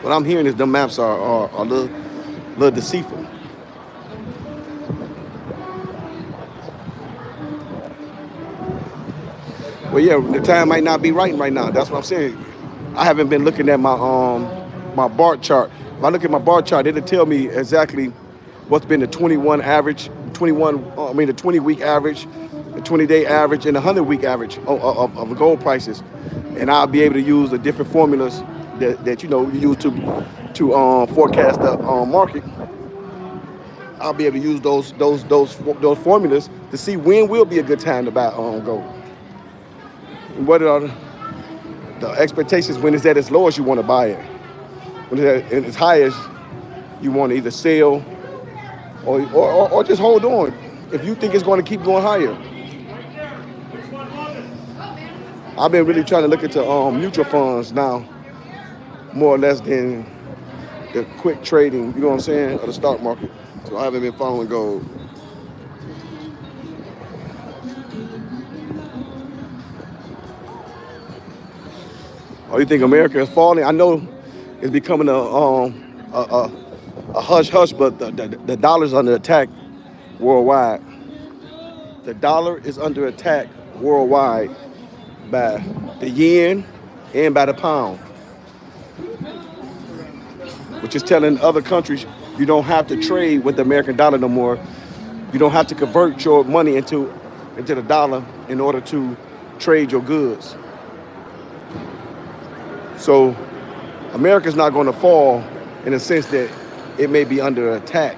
what I'm hearing is the maps are a little deceitful. Well, yeah, the time might not be right now. That's what I'm saying. I haven't been looking at my bar chart. If I look at my bar chart, it'll tell me exactly what's been the 21 average, the 20-week average, the 20-day average, and the 100-week average of the gold prices, and I'll be able to use the different formulas that you use to forecast the market. I'll be able to use those formulas to see when will be a good time to buy gold. And what are the expectations when it's at its lowest you want to buy it. When it's at its highest, you want to either sell or just hold on if you think it's going to keep going higher. I've been really trying to look into mutual funds now, more or less than the quick trading, you know what I'm saying, of the stock market. So I haven't been following gold. Oh, you think America is falling? I know it's becoming a hush hush, but the dollar's under attack worldwide. The dollar is under attack worldwide by the yen and by the pound, which is telling other countries you don't have to trade with the American dollar no more You don't have to convert your money into the dollar in order to trade your goods. So America's not going to fall in the sense that it may be under attack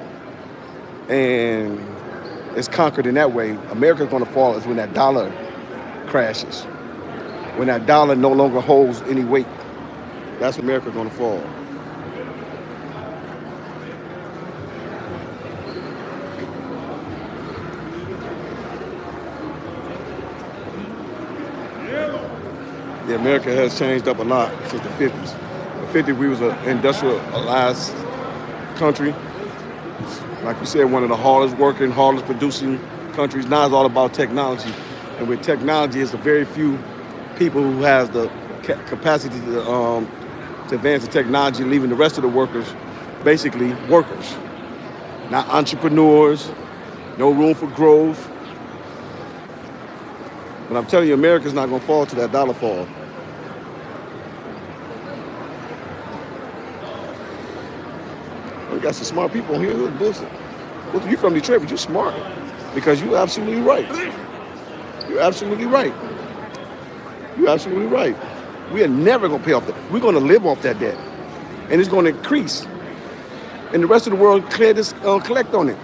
and it's conquered in that way. America's going to fall is when that dollar crashes, when that dollar no longer holds any weight. That's when America's going to fall. Yeah, America has changed up a lot since the 50s. The 50s, we was an industrialized country. Like you said, one of the hardest working, hardest producing countries. Now it's all about technology. And with technology, it's a very few people who has the capacity to advance the technology, leaving the rest of the workers basically workers, not entrepreneurs, no room for growth. But I'm telling you, America's not going to fall to that dollar fall. We got some smart people in here. Listen, you from Detroit, but you're smart because you're absolutely right. You're absolutely right. You're absolutely right. We are never going to pay off that. We're going to live off that debt, and it's going to increase. And the rest of the world collect on it.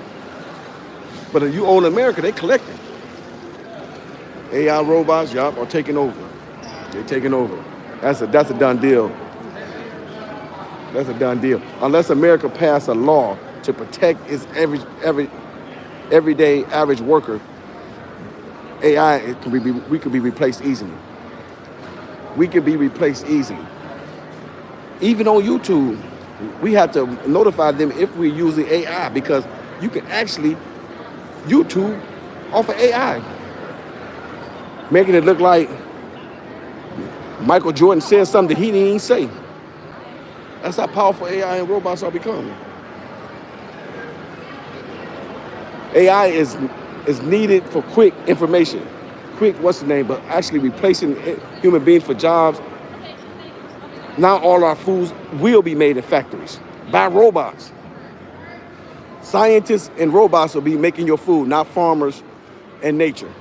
But if you own America, they collect it. AI robots, y'all are taking over. They're taking over. That's a done deal. That's a done deal. Unless America pass a law to protect its everyday average worker, AI we could be replaced easily. We could be replaced easily. Even on YouTube, we have to notify them if we're using AI because you can actually YouTube off of AI. Making it look like Michael Jordan said something that he didn't even say. That's how powerful AI and robots are becoming. AI is needed for quick information. Quick, what's the name? But actually replacing human beings for jobs. Now all our foods will be made in factories by robots. Scientists and robots will be making your food, not farmers and nature.